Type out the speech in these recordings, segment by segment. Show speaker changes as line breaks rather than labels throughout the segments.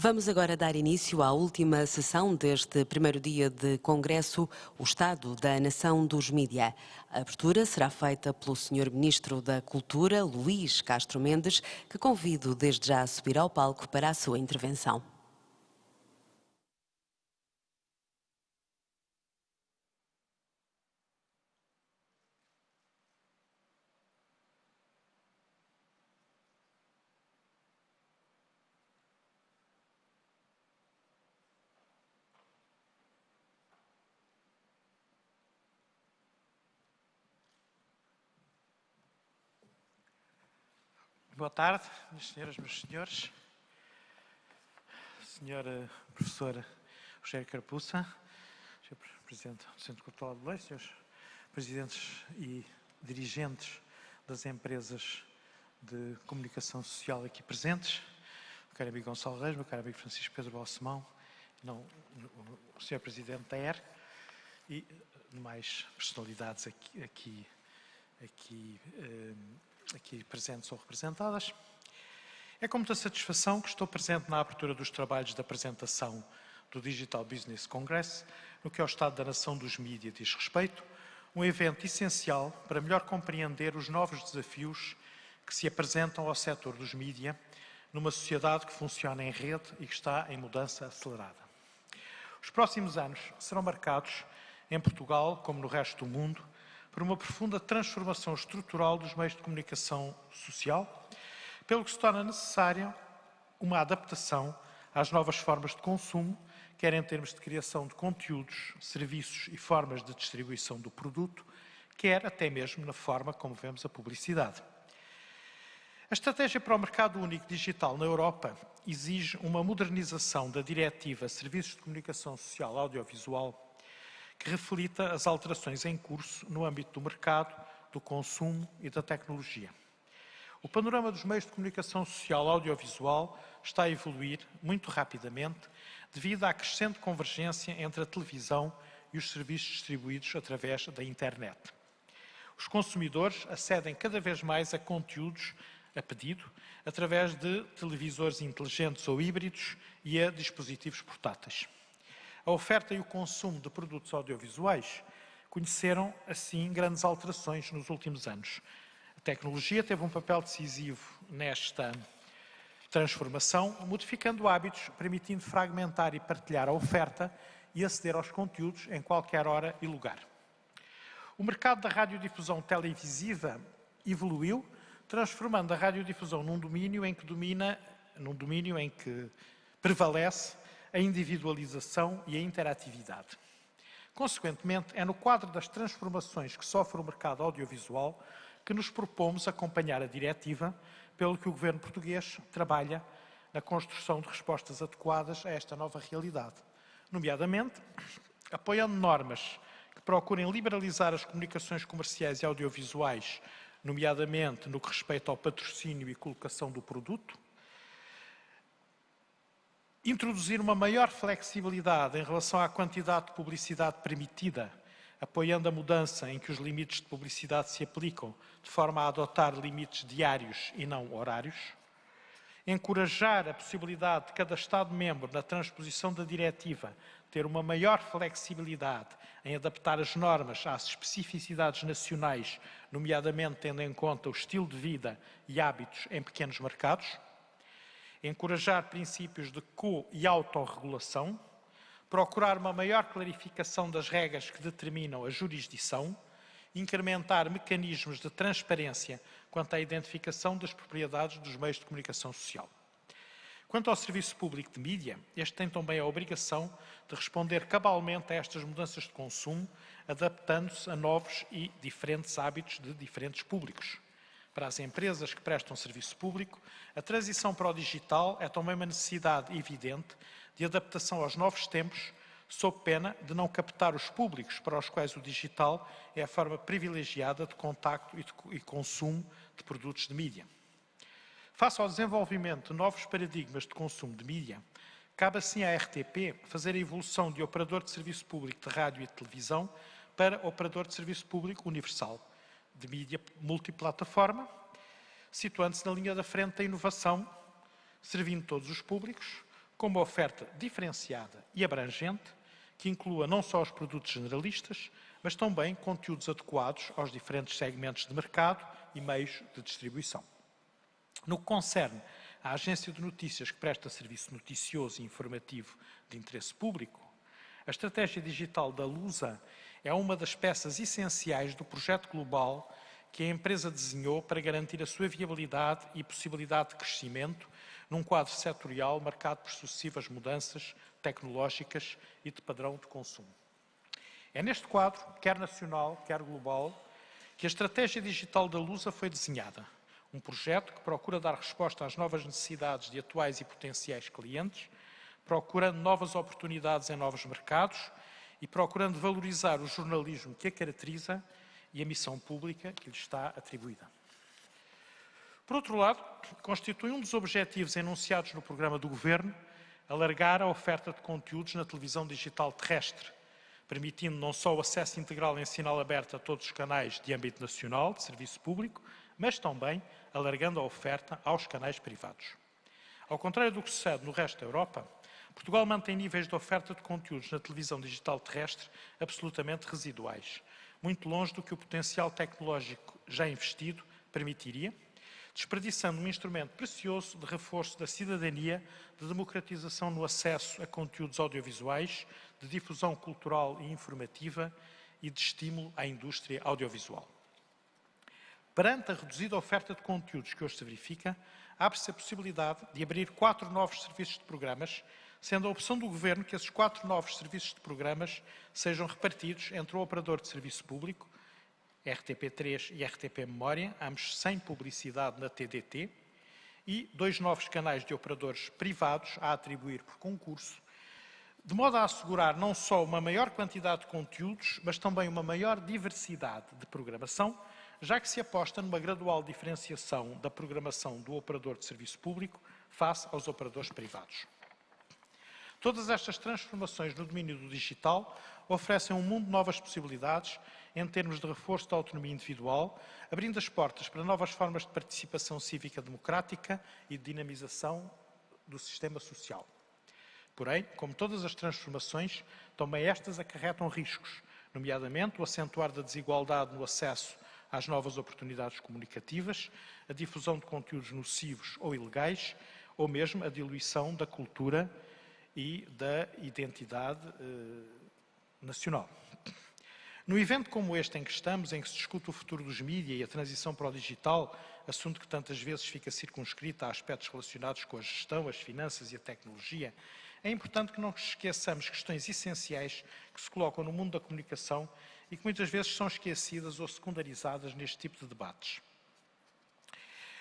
Vamos agora dar início à última sessão deste primeiro dia de Congresso, o Estado da Nação dos Mídia. A abertura será feita pelo Sr. Ministro da Cultura, Luís Castro Mendes, que convido desde já a subir ao palco para a sua intervenção.
Boa tarde, minhas senhoras, meus senhores. Senhora Professora Rogério Carapuça, Sr. Presidente do Centro Cultural de Leite, Srs. Presidentes e dirigentes das empresas de comunicação social aqui presentes, o caro amigo Gonçalo Reis, o caro amigo Francisco Pedro Balsemão, o Sr. Presidente da ER e demais personalidades aqui presentes ou representadas. É com muita satisfação que estou presente na abertura dos trabalhos de apresentação do Digital Business Congress, no que ao Estado da Nação dos Mídia diz respeito, um evento essencial para melhor compreender os novos desafios que se apresentam ao setor dos mídia numa sociedade que funciona em rede e que está em mudança acelerada. Os próximos anos serão marcados, em Portugal, como no resto do mundo, por uma profunda transformação estrutural dos meios de comunicação social, pelo que se torna necessária uma adaptação às novas formas de consumo, quer em termos de criação de conteúdos, serviços e formas de distribuição do produto, quer até mesmo na forma como vemos a publicidade. A estratégia para o mercado único digital na Europa exige uma modernização da Diretiva Serviços de Comunicação Social Audiovisual, que reflita as alterações em curso no âmbito do mercado, do consumo e da tecnologia. O panorama dos meios de comunicação social audiovisual está a evoluir muito rapidamente devido à crescente convergência entre a televisão e os serviços distribuídos através da internet. Os consumidores acedem cada vez mais a conteúdos a pedido através de televisores inteligentes ou híbridos e a dispositivos portáteis. A oferta e o consumo de produtos audiovisuais conheceram, assim, grandes alterações nos últimos anos. A tecnologia teve um papel decisivo nesta transformação, modificando hábitos, permitindo fragmentar e partilhar a oferta e aceder aos conteúdos em qualquer hora e lugar. O mercado da radiodifusão televisiva evoluiu, transformando a radiodifusão num domínio em que prevalece a individualização e a interatividade. Consequentemente, é no quadro das transformações que sofre o mercado audiovisual que nos propomos acompanhar a diretiva, pelo que o Governo português trabalha na construção de respostas adequadas a esta nova realidade, nomeadamente apoiando normas que procurem liberalizar as comunicações comerciais e audiovisuais, nomeadamente no que respeita ao patrocínio e colocação do produto, introduzir uma maior flexibilidade em relação à quantidade de publicidade permitida, apoiando a mudança em que os limites de publicidade se aplicam, de forma a adotar limites diários e não horários, encorajar a possibilidade de cada Estado-membro, na transposição da diretiva, ter uma maior flexibilidade em adaptar as normas às especificidades nacionais, nomeadamente tendo em conta o estilo de vida e hábitos em pequenos mercados, encorajar princípios de co- e autorregulação, procurar uma maior clarificação das regras que determinam a jurisdição, incrementar mecanismos de transparência quanto à identificação das propriedades dos meios de comunicação social. Quanto ao serviço público de mídia, este tem também a obrigação de responder cabalmente a estas mudanças de consumo, adaptando-se a novos e diferentes hábitos de diferentes públicos. Para as empresas que prestam serviço público, a transição para o digital é também uma necessidade evidente de adaptação aos novos tempos, sob pena de não captar os públicos para os quais o digital é a forma privilegiada de contacto e consumo de produtos de mídia. Face ao desenvolvimento de novos paradigmas de consumo de mídia, cabe assim à RTP fazer a evolução de operador de serviço público de rádio e de televisão para operador de serviço público universal de mídia multiplataforma, situando-se na linha da frente da inovação, servindo todos os públicos, com uma oferta diferenciada e abrangente, que inclua não só os produtos generalistas, mas também conteúdos adequados aos diferentes segmentos de mercado e meios de distribuição. No que concerne à agência de notícias que presta serviço noticioso e informativo de interesse público, a estratégia digital da Lusa é uma das peças essenciais do projeto global que a empresa desenhou para garantir a sua viabilidade e possibilidade de crescimento num quadro setorial marcado por sucessivas mudanças tecnológicas e de padrão de consumo. É neste quadro, quer nacional, quer global, que a estratégia digital da Lusa foi desenhada. Um projeto que procura dar resposta às novas necessidades de atuais e potenciais clientes, procurando novas oportunidades em novos mercados e procurando valorizar o jornalismo que a caracteriza e a missão pública que lhe está atribuída. Por outro lado, constitui um dos objetivos enunciados no programa do Governo alargar a oferta de conteúdos na televisão digital terrestre, permitindo não só o acesso integral em sinal aberto a todos os canais de âmbito nacional, de serviço público, mas também alargando a oferta aos canais privados. Ao contrário do que sucede no resto da Europa, Portugal mantém níveis de oferta de conteúdos na televisão digital terrestre absolutamente residuais, muito longe do que o potencial tecnológico já investido permitiria, desperdiçando um instrumento precioso de reforço da cidadania, de democratização no acesso a conteúdos audiovisuais, de difusão cultural e informativa e de estímulo à indústria audiovisual. Perante a reduzida oferta de conteúdos que hoje se verifica, abre-se a possibilidade de abrir 4 novos serviços de programas, sendo a opção do Governo que esses 4 novos serviços de programas sejam repartidos entre o operador de serviço público, RTP3 e RTP Memória, ambos sem publicidade na TDT, e 2 novos canais de operadores privados a atribuir por concurso, de modo a assegurar não só uma maior quantidade de conteúdos, mas também uma maior diversidade de programação, já que se aposta numa gradual diferenciação da programação do operador de serviço público face aos operadores privados. Todas estas transformações no domínio do digital oferecem um mundo de novas possibilidades em termos de reforço da autonomia individual, abrindo as portas para novas formas de participação cívica democrática e de dinamização do sistema social. Porém, como todas as transformações, também estas acarretam riscos, nomeadamente o acentuar da desigualdade no acesso às novas oportunidades comunicativas, a difusão de conteúdos nocivos ou ilegais, ou mesmo a diluição da cultura e da identidade nacional. No evento como este em que estamos, em que se discute o futuro dos mídias e a transição para o digital, assunto que tantas vezes fica circunscrito a aspectos relacionados com a gestão, as finanças e a tecnologia, é importante que não esqueçamos questões essenciais que se colocam no mundo da comunicação e que muitas vezes são esquecidas ou secundarizadas neste tipo de debates.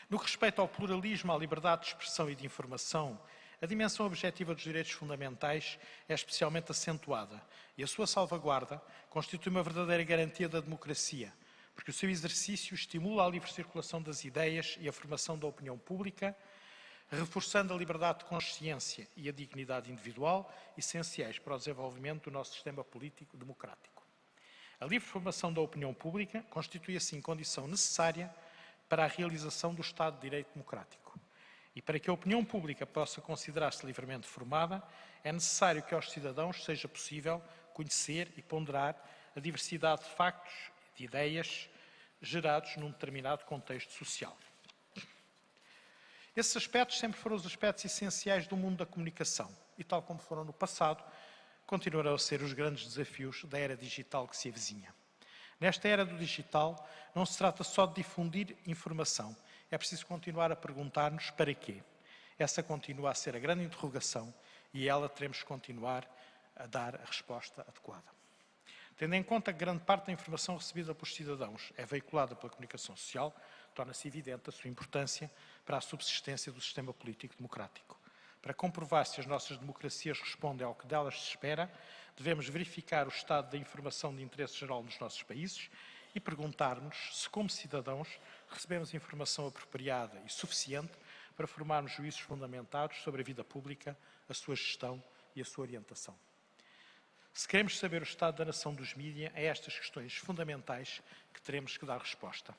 No que respeita ao pluralismo, à liberdade de expressão e de informação, a dimensão objetiva dos direitos fundamentais é especialmente acentuada e a sua salvaguarda constitui uma verdadeira garantia da democracia, porque o seu exercício estimula a livre circulação das ideias e a formação da opinião pública, reforçando a liberdade de consciência e a dignidade individual, essenciais para o desenvolvimento do nosso sistema político democrático. A livre formação da opinião pública constitui, assim, condição necessária para a realização do Estado de Direito democrático. E para que a opinião pública possa considerar-se livremente formada, é necessário que aos cidadãos seja possível conhecer e ponderar a diversidade de factos e de ideias gerados num determinado contexto social. Esses aspectos sempre foram os aspectos essenciais do mundo da comunicação e, tal como foram no passado, continuarão a ser os grandes desafios da era digital que se avizinha. Nesta era do digital, não se trata só de difundir informação, é preciso continuar a perguntar-nos para quê. Essa continua a ser a grande interrogação e a ela teremos que continuar a dar a resposta adequada. Tendo em conta que grande parte da informação recebida pelos cidadãos é veiculada pela comunicação social, torna-se evidente a sua importância para a subsistência do sistema político democrático. Para comprovar se as nossas democracias respondem ao que delas se espera, devemos verificar o estado da informação de interesse geral nos nossos países e perguntar-nos se, como cidadãos, recebemos informação apropriada e suficiente para formarmos juízos fundamentados sobre a vida pública, a sua gestão e a sua orientação. Se queremos saber o estado da nação dos mídias, é estas questões fundamentais que teremos que dar resposta.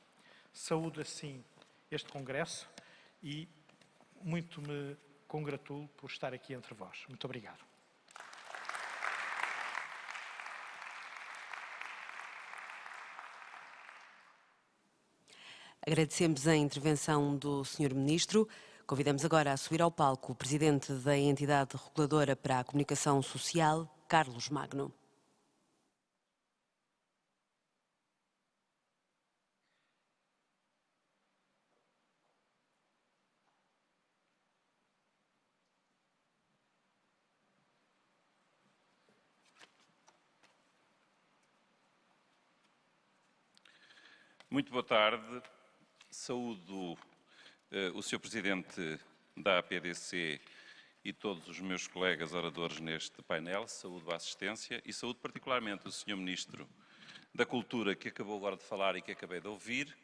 Saúdo, assim, este congresso e muito me congratulo por estar aqui entre vós. Muito obrigado.
Agradecemos a intervenção do Sr. Ministro. Convidamos agora a subir ao palco o Presidente da Entidade Reguladora para a Comunicação Social, Carlos Magno.
Muito boa tarde. Saúdo o Sr. Presidente da APDC e todos os meus colegas oradores neste painel, saúdo a assistência e saúdo particularmente o Sr. Ministro da Cultura, que acabou agora de falar e que acabei de ouvir,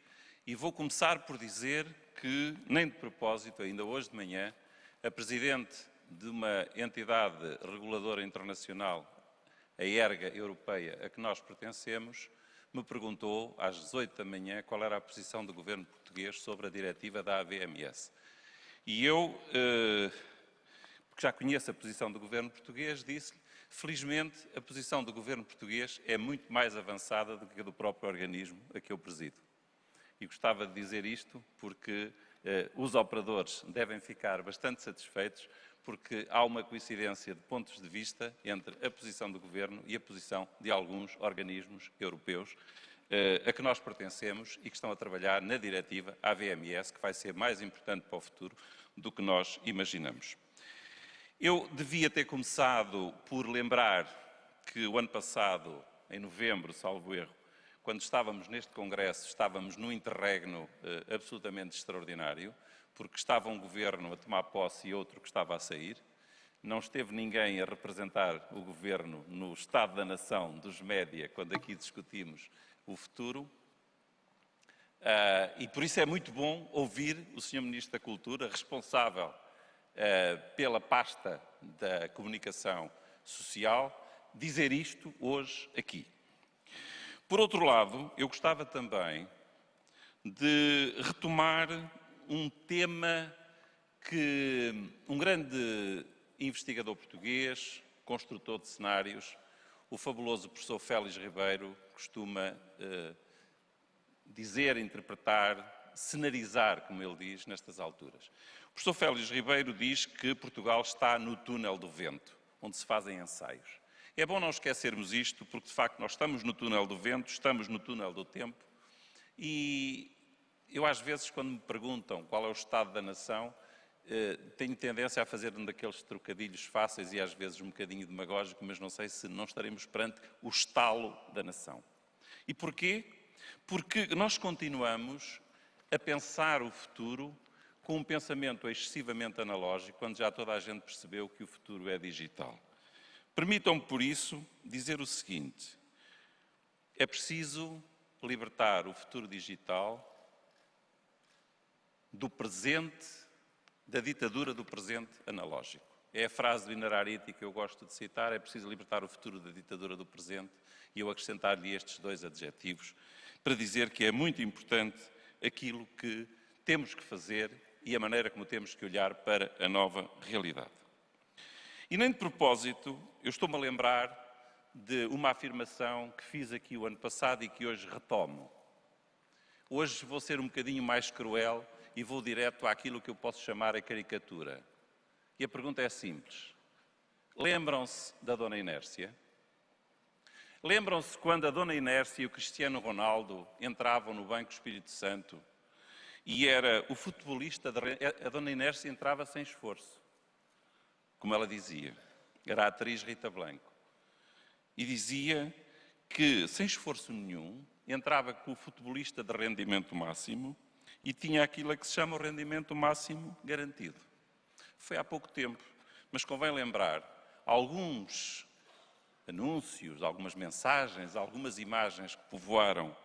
e vou começar por dizer que, nem de propósito, ainda hoje de manhã, a Presidente de uma entidade reguladora internacional, a ERGA Europeia, a que nós pertencemos, me perguntou, às 18 da manhã, qual era a posição do Governo português sobre a diretiva da AVMS. E eu, porque já conheço a posição do Governo português, disse-lhe, felizmente, a posição do Governo português é muito mais avançada do que a do próprio organismo a que eu presido. E gostava de dizer isto porque os operadores devem ficar bastante satisfeitos porque há uma coincidência de pontos de vista entre a posição do Governo e a posição de alguns organismos europeus a que nós pertencemos e que estão a trabalhar na diretiva AVMS, que vai ser mais importante para o futuro do que nós imaginamos. Eu devia ter começado por lembrar que o ano passado, em novembro, salvo erro, quando estávamos neste Congresso, estávamos num interregno absolutamente extraordinário, porque estava um governo a tomar posse e outro que estava a sair. Não esteve ninguém a representar o governo no Estado da Nação dos média, quando aqui discutimos o futuro. E por isso é muito bom ouvir o Sr. Ministro da Cultura, responsável pela pasta da comunicação social, dizer isto hoje aqui. Por outro lado, eu gostava também de retomar um tema que um grande investigador português, construtor de cenários, o fabuloso professor Félix Ribeiro, costuma dizer, interpretar, cenarizar, como ele diz, nestas alturas. O professor Félix Ribeiro diz que Portugal está no túnel do vento, onde se fazem ensaios. É bom não esquecermos isto, porque de facto nós estamos no túnel do vento, estamos no túnel do tempo, e eu às vezes quando me perguntam qual é o estado da nação, tenho tendência a fazer um daqueles trocadilhos fáceis e às vezes um bocadinho demagógico, mas não sei se não estaremos perante o estalo da nação. E porquê? Porque nós continuamos a pensar o futuro com um pensamento excessivamente analógico, quando já toda a gente percebeu que o futuro é digital. Permitam-me, por isso, dizer o seguinte: é preciso libertar o futuro digital do presente, da ditadura do presente analógico. É a frase do Inarariti que eu gosto de citar, é preciso libertar o futuro da ditadura do presente, e eu acrescentar-lhe estes dois adjetivos, para dizer que é muito importante aquilo que temos que fazer e a maneira como temos que olhar para a nova realidade. E nem de propósito, eu estou-me a lembrar de uma afirmação que fiz aqui o ano passado e que hoje retomo. Hoje vou ser um bocadinho mais cruel e vou direto àquilo que eu posso chamar a caricatura. E a pergunta é simples. Lembram-se da Dona Inércia? Lembram-se quando a Dona Inércia e o Cristiano Ronaldo entravam no Banco Espírito Santo e era o futebolista, a Dona Inércia entrava sem esforço, como ela dizia, era a atriz Rita Blanco, e dizia que, sem esforço nenhum, entrava com o futebolista de rendimento máximo e tinha aquilo a que se chama o rendimento máximo garantido. Foi há pouco tempo, mas convém lembrar alguns anúncios, algumas mensagens, algumas imagens que povoaram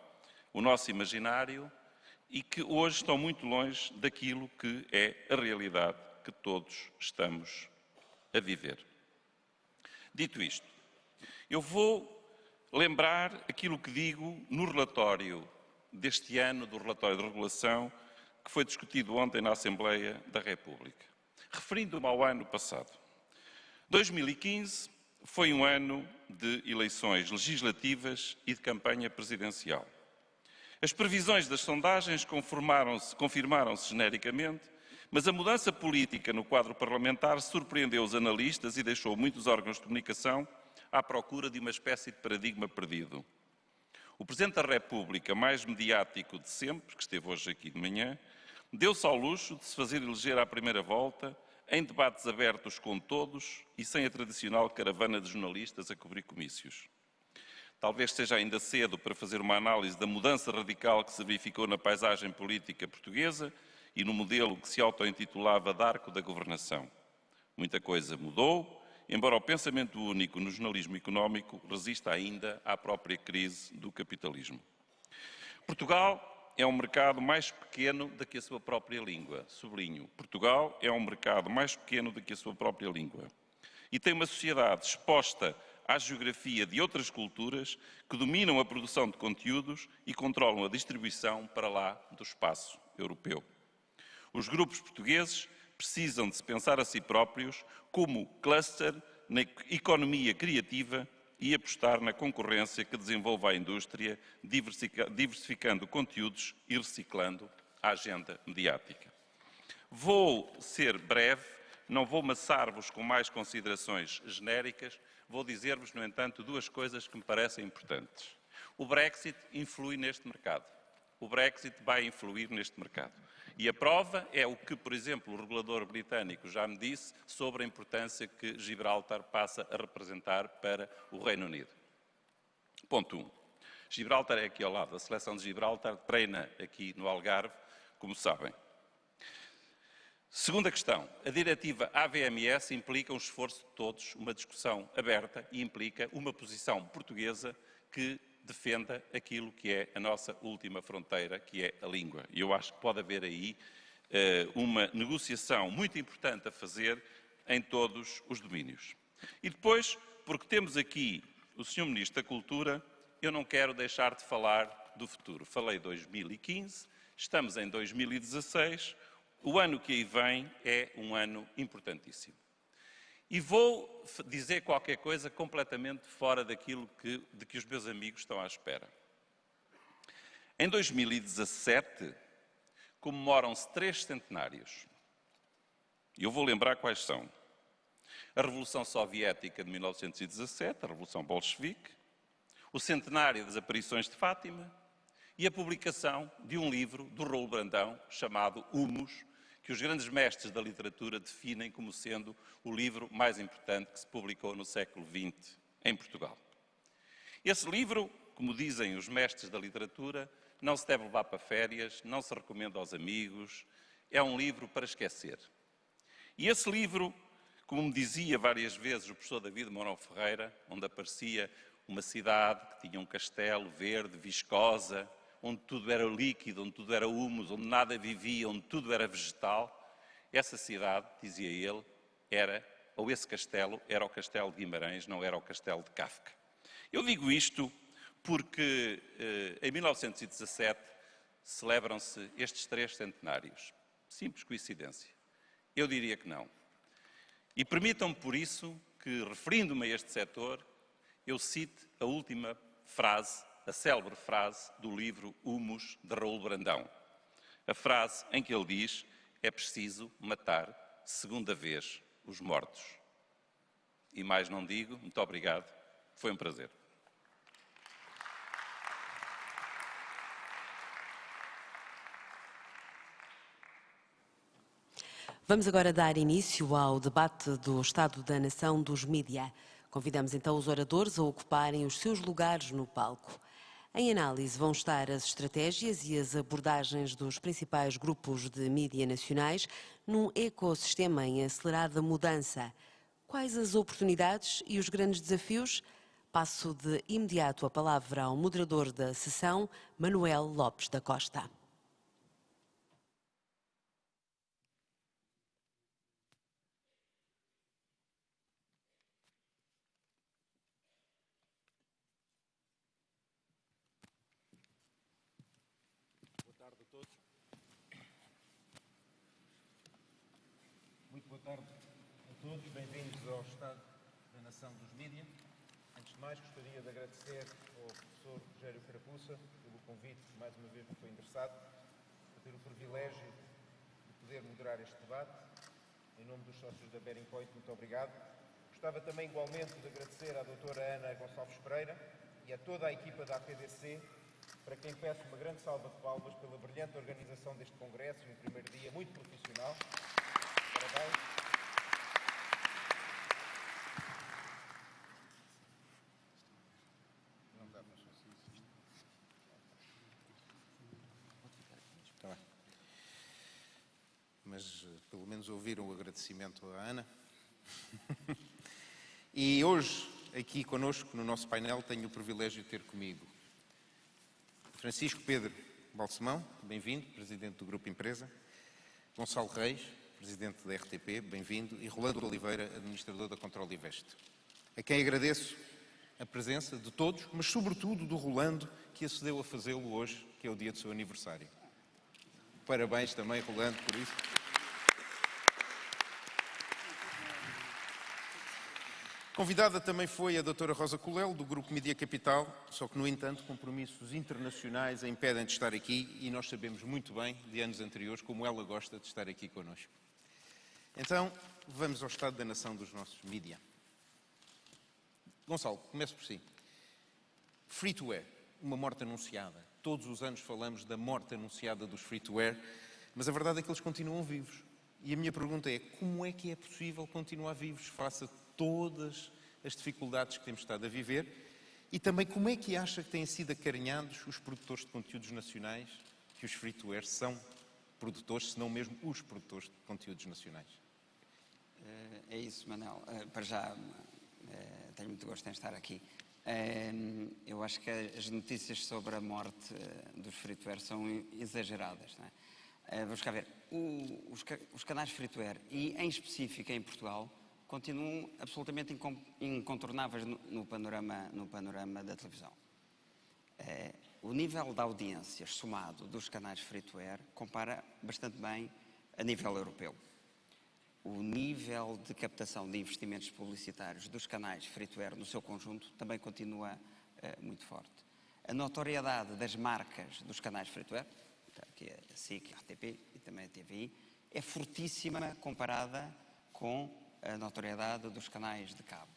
o nosso imaginário e que hoje estão muito longe daquilo que é a realidade que todos estamos a viver. Dito isto, eu vou lembrar aquilo que digo no relatório deste ano, do relatório de regulação, que foi discutido ontem na Assembleia da República. Referindo-me ao ano passado, 2015 foi um ano de eleições legislativas e de campanha presidencial. As previsões das sondagens confirmaram-se genericamente, mas a mudança política no quadro parlamentar surpreendeu os analistas e deixou muitos órgãos de comunicação à procura de uma espécie de paradigma perdido. O Presidente da República, mais mediático de sempre, que esteve hoje aqui de manhã, deu-se ao luxo de se fazer eleger à primeira volta, em debates abertos com todos e sem a tradicional caravana de jornalistas a cobrir comícios. Talvez seja ainda cedo para fazer uma análise da mudança radical que se verificou na paisagem política portuguesa e no modelo que se auto-intitulava de arco da governação. Muita coisa mudou, embora o pensamento único no jornalismo económico resista ainda à própria crise do capitalismo. Portugal é um mercado mais pequeno do que a sua própria língua. Sublinho, Portugal é um mercado mais pequeno do que a sua própria língua. E tem uma sociedade exposta à geografia de outras culturas que dominam a produção de conteúdos e controlam a distribuição para lá do espaço europeu. Os grupos portugueses precisam de se pensar a si próprios como cluster na economia criativa e apostar na concorrência que desenvolva a indústria, diversificando conteúdos e reciclando a agenda mediática. Vou ser breve, não vou maçar-vos com mais considerações genéricas, vou dizer-vos, no entanto, duas coisas que me parecem importantes. O Brexit influi neste mercado. O Brexit vai influir neste mercado. E a prova é o que, por exemplo, o regulador britânico já me disse sobre a importância que Gibraltar passa a representar para o Reino Unido. Ponto 1. Gibraltar é aqui ao lado. A seleção de Gibraltar treina aqui no Algarve, como sabem. Segunda questão. A diretiva AVMS implica um esforço de todos, uma discussão aberta e implica uma posição portuguesa que defenda aquilo que é a nossa última fronteira, que é a língua. E eu acho que pode haver aí uma negociação muito importante a fazer em todos os domínios. E depois, porque temos aqui o Sr. Ministro da Cultura, eu não quero deixar de falar do futuro. Falei 2015, estamos em 2016, o ano que aí vem é um ano importantíssimo. E vou dizer qualquer coisa completamente fora daquilo de que os meus amigos estão à espera. Em 2017, comemoram-se 3 centenários. E eu vou lembrar quais são. A Revolução Soviética de 1917, a Revolução Bolchevique, o centenário das aparições de Fátima e a publicação de um livro do Raul Brandão chamado Humus, que os grandes mestres da literatura definem como sendo o livro mais importante que se publicou no século XX em Portugal. Esse livro, como dizem os mestres da literatura, não se deve levar para férias, não se recomenda aos amigos, é um livro para esquecer. E esse livro, como me dizia várias vezes o professor David Mourão Ferreira, onde aparecia uma cidade que tinha um castelo verde, viscosa, onde tudo era líquido, onde tudo era humus, onde nada vivia, onde tudo era vegetal, essa cidade, dizia ele, ou esse castelo, era o Castelo de Guimarães, não era o Castelo de Kafka. Eu digo isto porque em 1917 celebram-se estes 3 centenários. Simples coincidência. Eu diria que não. E permitam-me por isso que, referindo-me a este setor, eu cite a última frase, a célebre frase do livro Humus, de Raul Brandão. A frase em que ele diz: é preciso matar segunda vez os mortos. E mais não digo, muito obrigado, foi um prazer.
Vamos agora dar início ao debate do Estado da Nação dos Mídia. Convidamos então os oradores a ocuparem os seus lugares no palco. Em análise vão estar as estratégias e as abordagens dos principais grupos de mídia nacionais num ecossistema em acelerada mudança. Quais as oportunidades e os grandes desafios? Passo de imediato a palavra ao moderador da sessão, Manuel Lopes da Costa.
Boa tarde a todos, bem-vindos ao Estado da Nação dos Mídia. Antes de mais, gostaria de agradecer ao professor Rogério Carapuça pelo convite, mais uma vez me foi endereçado, por ter o privilégio de poder moderar este debate. Em nome dos sócios da Bearing Point, muito obrigado. Gostava também igualmente de agradecer à doutora Ana Gonçalves Pereira e a toda a equipa da APDC, para quem peço uma grande salva de palmas pela brilhante organização deste congresso e um primeiro dia muito profissional. Parabéns. Não dá, mas está bem. Mas pelo menos ouviram o agradecimento à Ana. E hoje, aqui conosco, no nosso painel, tenho o privilégio de ter comigo Francisco Pedro Balsemão, bem-vindo, Presidente do Grupo Empresa, Gonçalo Reis, Presidente da RTP, bem-vindo, e Rolando Oliveira, Administrador da Control Invest, a quem agradeço a presença de todos, mas sobretudo do Rolando, que acedeu a fazê-lo hoje, que é o dia do seu aniversário. Parabéns também, Rolando, por isso. Convidada também foi a doutora Rosa Colelo, do Grupo Mídia Capital, só que, no entanto, compromissos internacionais a impedem de estar aqui e nós sabemos muito bem, de anos anteriores, como ela gosta de estar aqui connosco. Então, vamos ao estado da nação dos nossos mídia. Gonçalo, começo por si. Free-to-air, uma morte anunciada. Todos os anos falamos da morte anunciada dos free-to-air, mas a verdade é que eles continuam vivos. E a minha pergunta é, como é que é possível continuar vivos face a todas as dificuldades que temos estado a viver e também como é que acha que têm sido acarinhados os produtores de conteúdos nacionais, que os free-to-air são produtores, se não mesmo os produtores de conteúdos nacionais?
É isso, Manel. Para já, tenho muito gosto em estar aqui. Eu acho que as notícias sobre a morte dos free-to-air são exageradas, não é? Vamos cá ver. Os canais free-to-air, e em específico em Portugal, continuam absolutamente incontornáveis no panorama da televisão. O nível de audiências somado dos canais free-to-air compara bastante bem a nível europeu. O nível de captação de investimentos publicitários dos canais free-to-air no seu conjunto também continua muito forte. A notoriedade das marcas dos canais free-to-air, que é a SIC, a RTP e também a TVI, é fortíssima comparada com a notoriedade dos canais de cabo.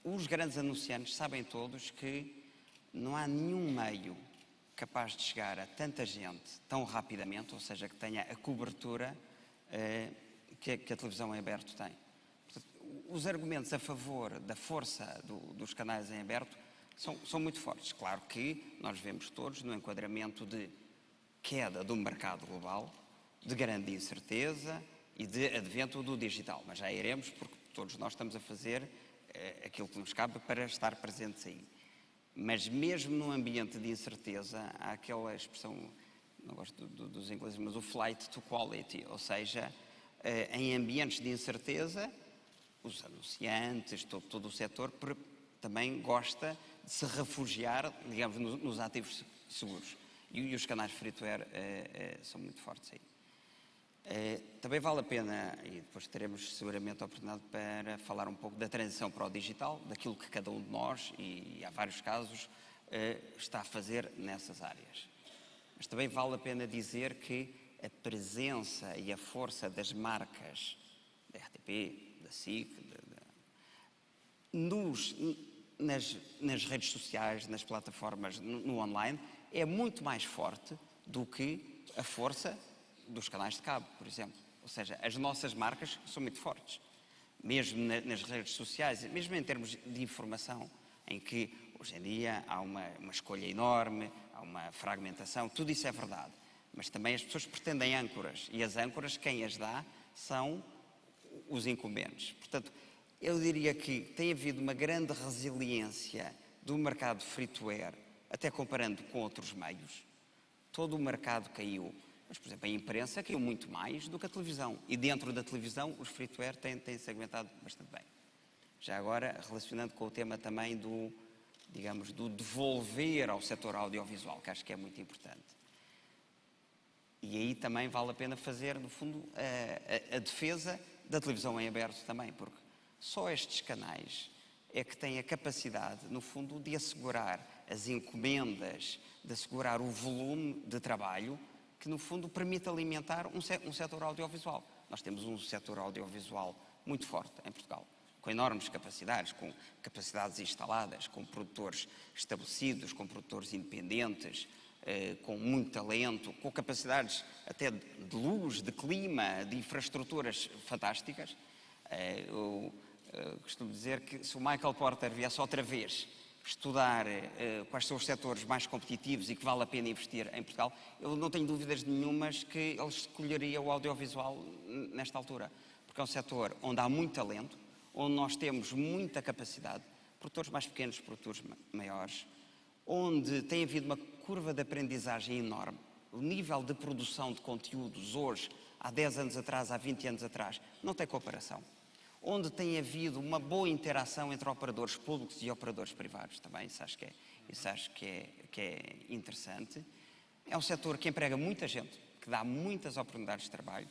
Os grandes anunciantes sabem todos que não há nenhum meio capaz de chegar a tanta gente tão rapidamente, ou seja, que tenha a cobertura que a televisão em aberto tem. Portanto, os argumentos a favor da força dos canais em aberto são muito fortes. Claro que nós vemos todos no enquadramento de queda do mercado global, de grande incerteza e de advento do digital. Mas já iremos, porque todos nós estamos a fazer aquilo que nos cabe para estar presentes aí. Mas mesmo num ambiente de incerteza, há aquela expressão, não gosto dos ingleses, mas o flight to quality, ou seja, em ambientes de incerteza, os anunciantes, todo o setor também gosta de se refugiar, digamos, nos ativos seguros. E os canais free-to-air são muito fortes aí. Também vale a pena, e depois teremos seguramente a oportunidade para falar um pouco da transição para o digital, daquilo que cada um de nós, e há vários casos, está a fazer nessas áreas. Mas também vale a pena dizer que a presença e a força das marcas da RTP, da SIC, nas redes sociais, nas plataformas, no online, é muito mais forte do que a força dos canais de cabo, por exemplo. Ou seja, as nossas marcas são muito fortes. Mesmo nas redes sociais, mesmo em termos de informação, em que hoje em dia há uma escolha enorme, há uma fragmentação, tudo isso é verdade. Mas também as pessoas pretendem âncoras, e as âncoras, quem as dá, são os incumbentes. Portanto, eu diria que tem havido uma grande resiliência do mercado free-to-air, até comparando com outros meios. Todo o mercado caiu. Mas, por exemplo, a imprensa caiu muito mais do que a televisão. E dentro da televisão, os free-to-air têm-se aguentado bastante bem. Já agora, relacionando com o tema também do devolver ao setor audiovisual, que acho que é muito importante. E aí também vale a pena fazer, no fundo, a defesa da televisão em aberto também, porque só estes canais é que têm a capacidade, no fundo, de assegurar as encomendas, de assegurar o volume de trabalho que, no fundo, permite alimentar um setor audiovisual. Nós temos um setor audiovisual muito forte em Portugal, com enormes capacidades, com capacidades instaladas, com produtores estabelecidos, com produtores independentes, com muito talento, com capacidades até de luz, de clima, de infraestruturas fantásticas. Eu costumo dizer que se o Michael Porter viesse outra vez estudar quais são os setores mais competitivos e que vale a pena investir em Portugal, eu não tenho dúvidas nenhumas que ele escolheria o audiovisual nesta altura, porque é um setor onde há muito talento, onde nós temos muita capacidade, produtores mais pequenos, produtores maiores, onde tem havido uma curva de aprendizagem enorme. O nível de produção de conteúdos hoje, há 10 anos atrás, há 20 anos atrás, não tem comparação. Onde tem havido uma boa interação entre operadores públicos e operadores privados também, isso acho que é interessante. É um setor que emprega muita gente, que dá muitas oportunidades de trabalho.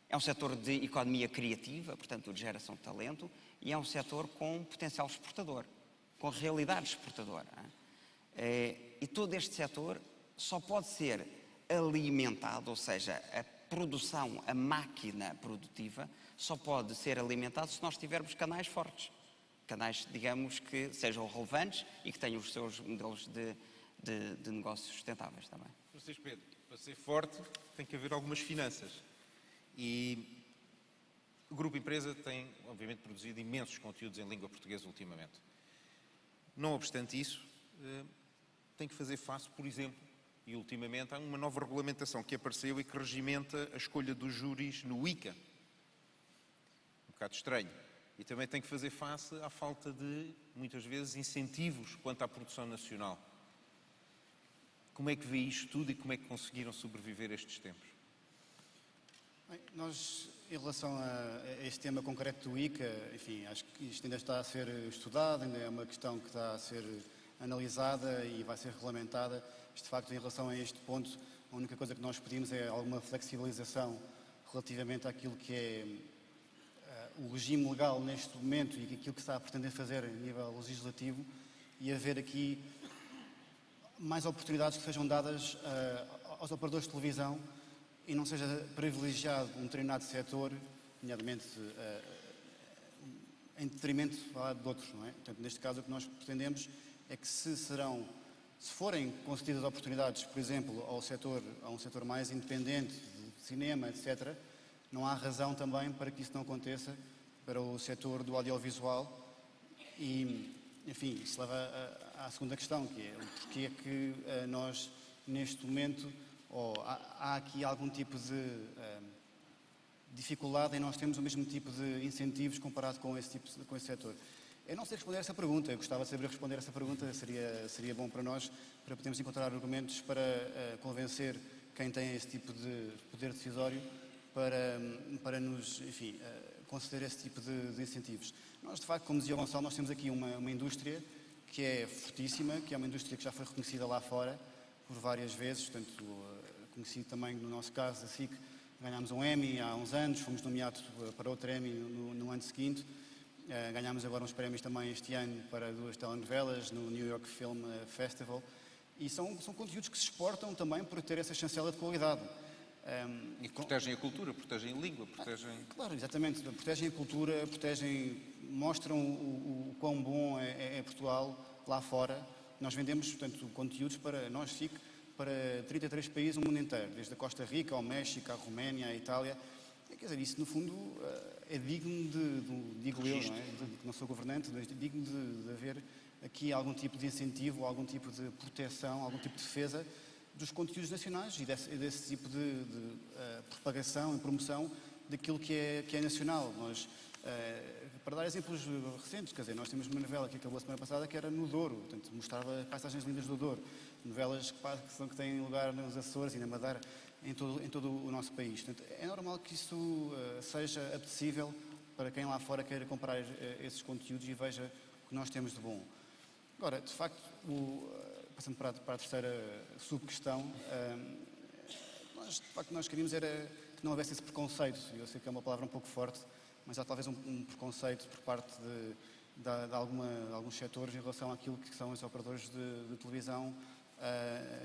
É um setor de economia criativa, portanto, de geração de talento, e é um setor com potencial exportador, com realidade exportadora. E todo este setor só pode ser alimentado, ou seja, a produção, a máquina produtiva, só pode ser alimentado se nós tivermos canais fortes. Canais, digamos, que sejam relevantes e que tenham os seus modelos de negócios sustentáveis também.
Francisco Pedro, para ser forte tem que haver algumas finanças. E o Grupo Empresa tem, obviamente, produzido imensos conteúdos em língua portuguesa ultimamente. Não obstante isso, tem que fazer face, por exemplo, e ultimamente há uma nova regulamentação que apareceu e que regimenta a escolha dos júris no ICA. Um bocado estranho. E também tem que fazer face à falta de, muitas vezes, incentivos quanto à produção nacional. Como é que vê isto tudo e como é que conseguiram sobreviver a estes tempos?
Bem, nós, em relação a este tema concreto do ICA, enfim, acho que isto ainda está a ser estudado, ainda é uma questão que está a ser analisada e vai ser regulamentada. De facto, em relação a este ponto, a única coisa que nós pedimos é alguma flexibilização relativamente àquilo que é o regime legal neste momento e aquilo que está a pretender fazer a nível legislativo, e haver aqui mais oportunidades que sejam dadas aos operadores de televisão e não seja privilegiado um determinado setor, nomeadamente em detrimento de outros, não é? Portanto, neste caso, o que nós pretendemos é que se forem concedidas oportunidades, por exemplo, a um setor mais independente, de cinema, etc., não há razão também para que isso não aconteça para o setor do audiovisual. E, enfim, isso leva à segunda questão, que é o porquê é que nós, neste momento, há aqui algum tipo de dificuldade em nós termos o mesmo tipo de incentivos comparado com esse setor. Eu não sei responder essa pergunta, eu gostava de saber responder essa pergunta, seria bom para nós, para podermos encontrar argumentos para convencer quem tem esse tipo de poder decisório para nos, enfim, conceder esse tipo de incentivos. Nós, de facto, como dizia o Gonçalo, nós temos aqui uma indústria que é fortíssima, que é uma indústria que já foi reconhecida lá fora por várias vezes, portanto, conhecido também, no nosso caso, a SIC, ganhámos um Emmy há uns anos, fomos nomeados para outro Emmy no ano seguinte. Ganhámos agora uns prémios também este ano para 2 telenovelas no New York Film Festival, e são conteúdos que se exportam também por ter essa chancela de qualidade.
E que protegem a cultura, protegem a língua, protegem...
Claro, exatamente, protegem a cultura, mostram o quão bom é Portugal lá fora. Nós vendemos, portanto, conteúdos para nós, SIC, para 33 países no mundo inteiro, desde a Costa Rica ao México, à Roménia, à Itália. Quer dizer, isso no fundo é digno digo eu, não é? Que não sou governante, mas digno de haver aqui algum tipo de incentivo, algum tipo de proteção, algum tipo de defesa dos conteúdos nacionais e desse tipo de propagação e promoção daquilo que é nacional. Nós, para dar exemplos recentes, quer dizer, nós temos uma novela que acabou a semana passada que era no Douro, portanto, mostrava paisagens lindas do Douro, novelas que têm lugar nos Açores e na Madeira, em todo o nosso país. Portanto, é normal que isso seja apetecível para quem lá fora queira comprar esses conteúdos e veja o que nós temos de bom. Agora, de facto, passando para a terceira subquestão, de facto, nós queríamos era que não houvesse esse preconceito. Eu sei que é uma palavra um pouco forte, mas há talvez um preconceito por parte de alguns setores em relação àquilo que são os operadores de televisão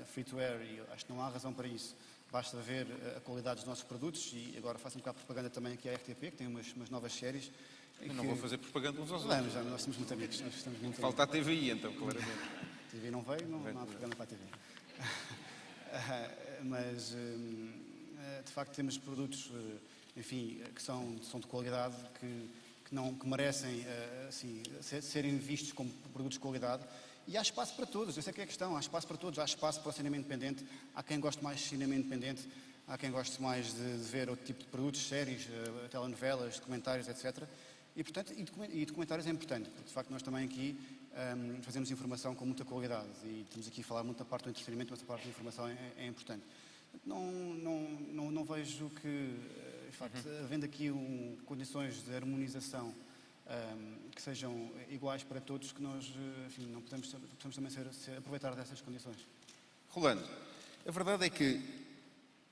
free-to-air, e acho que não há razão para isso. Basta ver a qualidade dos nossos produtos, e agora faço um bocado de propaganda também aqui à RTP, que tem umas novas séries.
Eu não vou fazer propaganda uns aos
Vamos,
outros.
nós somos muito amigos. Nós estamos muito
Falta a TVI, então, claramente.
A TV não veio, não há propaganda para a TV. Mas, de facto, temos produtos, enfim, que são de qualidade, que merecem assim, serem vistos como produtos de qualidade. E há espaço para todos, essa é que é a questão, há espaço para todos, há espaço para o cinema independente, há quem goste mais de cinema independente, há quem goste mais de ver outro tipo de produtos, séries, telenovelas, documentários, etc. E, portanto, e documentários é importante, porque de facto nós também aqui fazemos informação com muita qualidade e estamos aqui a falar muito da parte do entretenimento, mas a parte da informação é importante. Não vejo que, de facto, havendo aqui condições de harmonização que sejam iguais para todos, que nós, enfim, não podemos também aproveitar dessas condições.
Rolando, a verdade é que,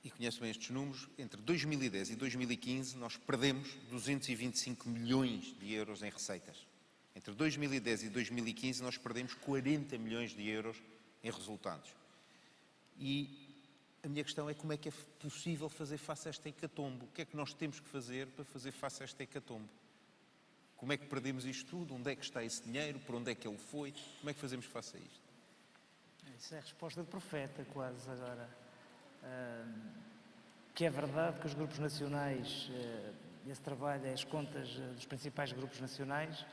e conheço bem estes números, entre 2010 e 2015 nós perdemos 225 milhões de euros em receitas. Entre 2010 e 2015 nós perdemos 40 milhões de euros em resultados. E a minha questão é como é que é possível fazer face a esta hecatombe? O que é que nós temos que fazer para fazer face a esta hecatombe? Como é que perdemos isto tudo? Onde é que está esse dinheiro? Por onde é que ele foi? Como é que fazemos face a isto?
Isso é a resposta de profeta, quase, agora. Que é verdade que os grupos nacionais, esse trabalho é as contas dos principais grupos nacionais,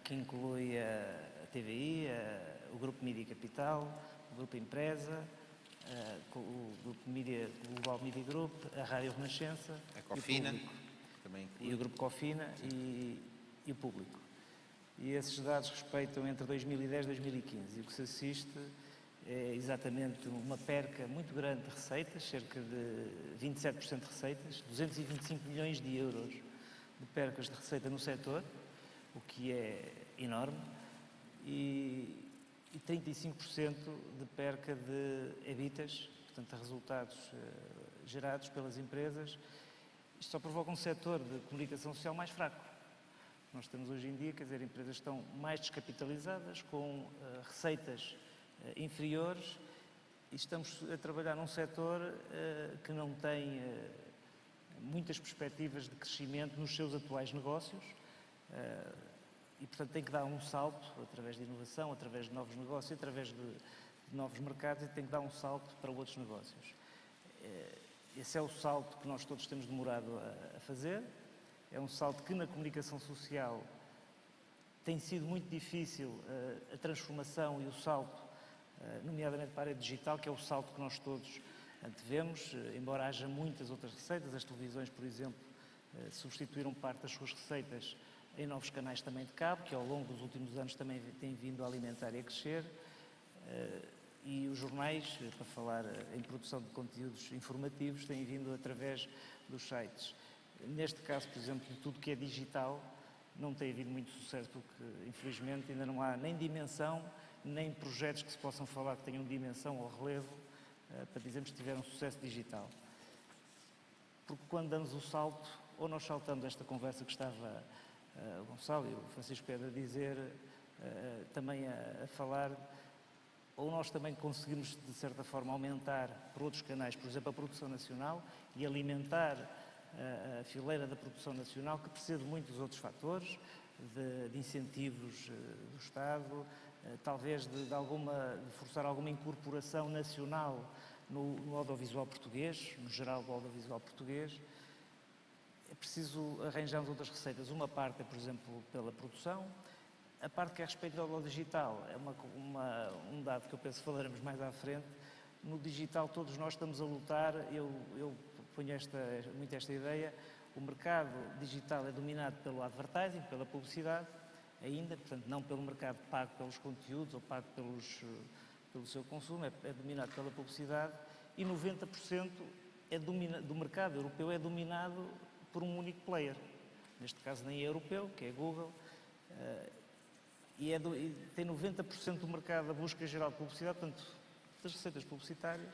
que inclui a TVI, o Grupo Mídia Capital, o Grupo Empresa, o Grupo Global Media Group, a Rádio Renascença,
A Cofina,
também e o Grupo Cofina e o Público. E esses dados respeitam entre 2010 e 2015. E o que se assiste é exatamente uma perca muito grande de receitas, cerca de 27% de receitas, 225 milhões de euros de percas de receita no setor, o que é enorme, e 35% de perca de EBITDAs, portanto, de resultados gerados pelas empresas. Isto só provoca um setor de comunicação social mais fraco. Nós temos hoje em dia, quer dizer, empresas estão mais descapitalizadas, com receitas inferiores, e estamos a trabalhar num setor que não tem muitas perspectivas de crescimento nos seus atuais negócios, e, portanto, tem que dar um salto através de inovação, através de novos negócios, através de novos mercados, e tem que dar um salto para outros negócios. Esse é o salto que nós todos temos demorado a fazer. É um salto que na comunicação social tem sido muito difícil a transformação e o salto, nomeadamente para a área digital, que é o salto que nós todos antevemos, embora haja muitas outras receitas. As televisões, por exemplo, substituíram parte das suas receitas em novos canais também de cabo, que ao longo dos últimos anos também têm vindo a alimentar e a crescer. E os jornais, para falar em produção de conteúdos informativos, têm vindo através dos sites. Neste caso, por exemplo, de tudo que é digital, não tem havido muito sucesso, porque, infelizmente, ainda não há nem dimensão, nem projetos que se possam falar que tenham dimensão ou relevo para dizermos que tiveram sucesso digital. Porque quando damos o salto, ou nós saltamos esta conversa que estava o Gonçalo e o Francisco Pedro a dizer, também a falar, ou nós também conseguimos, de certa forma, aumentar por outros canais, por exemplo, a produção nacional, e alimentar a fileira da produção nacional, que precisa de muitos outros fatores, de incentivos do Estado, talvez de forçar alguma incorporação nacional no audiovisual português, no geral do audiovisual português. É preciso arranjarmos outras receitas. Uma parte é, por exemplo, pela produção. A parte que é a respeito ao digital é um dado que eu penso que falaremos mais à frente. No digital todos nós estamos a lutar, eu ponho muito esta ideia, o mercado digital é dominado pelo advertising, pela publicidade, ainda, portanto não pelo mercado pago pelos conteúdos ou pago pelo seu consumo, é dominado pela publicidade, e 90% do mercado europeu é dominado por um único player, neste caso nem é europeu, que é Google, e tem 90% do mercado da busca geral de publicidade, portanto, das receitas publicitárias,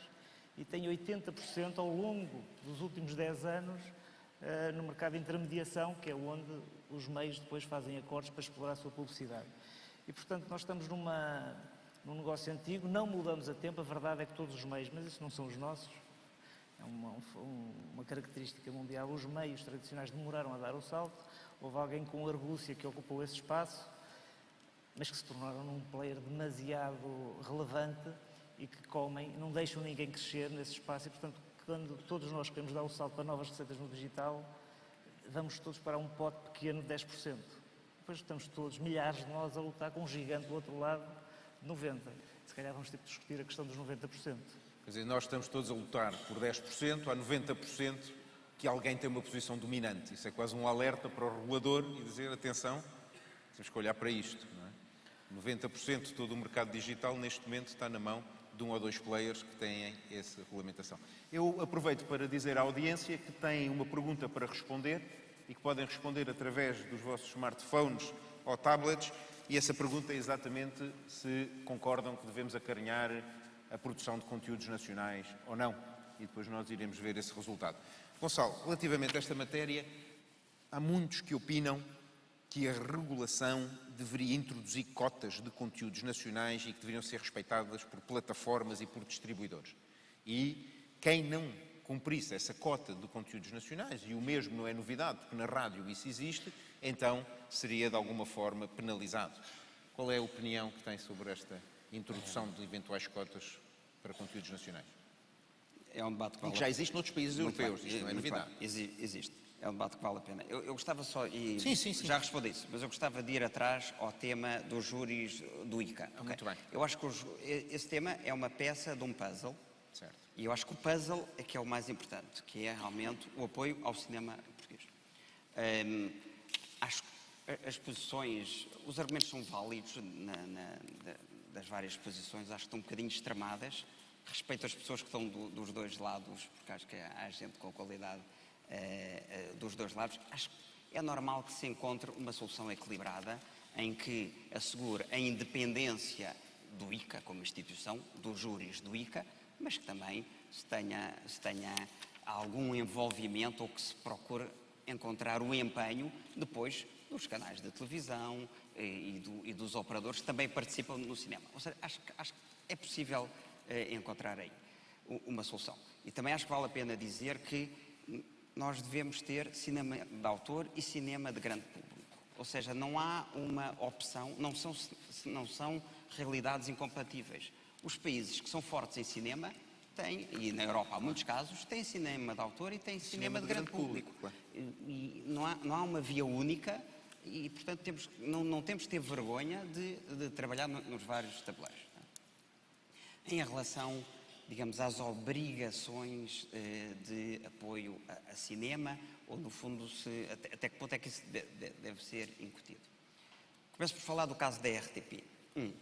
e tem 80% ao longo dos últimos 10 anos no mercado de intermediação, que é onde os meios depois fazem acordos para explorar a sua publicidade. E, portanto, nós estamos num negócio antigo, não mudamos a tempo, a verdade é que todos os meios, mas isso não são os nossos, é uma característica mundial, os meios tradicionais demoraram a dar o salto, houve alguém com argúcia que ocupou esse espaço, mas que se tornaram um player demasiado relevante e que não deixam ninguém crescer nesse espaço e, portanto, quando todos nós queremos dar o salto para novas receitas no digital, vamos todos para um pote pequeno de 10%. Depois estamos todos, milhares de nós, a lutar com um gigante do outro lado, de 90%. Se calhar vamos ter que discutir a questão dos 90%.
Quer dizer, nós estamos todos a lutar por 10%, há 90% que alguém tem uma posição dominante. Isso é quase um alerta para o regulador e dizer, atenção, temos que olhar para isto. Não é? 90% de todo o mercado digital, neste momento, está na mão de um ou dois players que têm essa regulamentação. Eu aproveito para dizer à audiência que têm uma pergunta para responder e que podem responder através dos vossos smartphones ou tablets, e essa pergunta é exatamente se concordam que devemos acarinhar a produção de conteúdos nacionais ou não. E depois nós iremos ver esse resultado. Gonçalo, relativamente a esta matéria, há muitos que opinam que a regulação deveria introduzir cotas de conteúdos nacionais e que deveriam ser respeitadas por plataformas e por distribuidores. E quem não cumprisse essa cota de conteúdos nacionais, e o mesmo não é novidade, porque na rádio isso existe, então seria de alguma forma penalizado. Qual é a opinião que tem sobre esta introdução de eventuais cotas para conteúdos nacionais?
É um debate
que já existe noutros países europeus, isto não é novidade.
Existe. É um debate que vale a pena. Eu gostava só, e
Sim.
já respondi isso, mas eu gostava de ir atrás ao tema dos júris do ICA. Okay?
Muito bem.
Eu acho que esse tema é uma peça de um puzzle.
Certo.
E eu acho que o puzzle é que é o mais importante, que é realmente o apoio ao cinema português. Acho que as posições, os argumentos são válidos das várias posições, acho que estão um bocadinho extremadas. Respeito as pessoas que estão dos dois lados, porque acho que há gente com qualidade dos dois lados. Acho que é normal que se encontre uma solução equilibrada em que assegure a independência do ICA como instituição, dos júris do ICA, mas que também se tenha algum envolvimento ou que se procure encontrar o empenho depois dos canais de televisão e dos operadores que também participam no cinema. Ou seja, acho que é possível encontrar aí uma solução. E também acho que vale a pena dizer que nós devemos ter cinema de autor e cinema de grande público. Ou seja, não há uma opção, não são realidades incompatíveis. Os países que são fortes em cinema têm, e na Europa há muitos casos, têm cinema de autor e têm cinema de grande público.
Claro.
E não há uma via única e, portanto, não temos de ter vergonha de trabalhar nos vários tabuleiros. Em relação, digamos, às obrigações de apoio a cinema, ou no fundo, até que ponto é que isso deve ser incutido. Começo por falar do caso da RTP.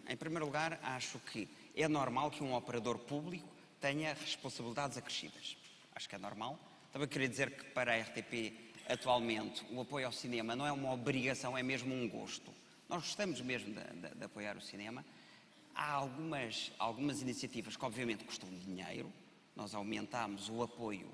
Em primeiro lugar, acho que é normal que um operador público tenha responsabilidades acrescidas. Acho que é normal. Também queria dizer que para a RTP, atualmente, o apoio ao cinema não é uma obrigação, é mesmo um gosto. Nós gostamos mesmo de apoiar o cinema. Há algumas iniciativas que obviamente custam dinheiro. Nós aumentámos o apoio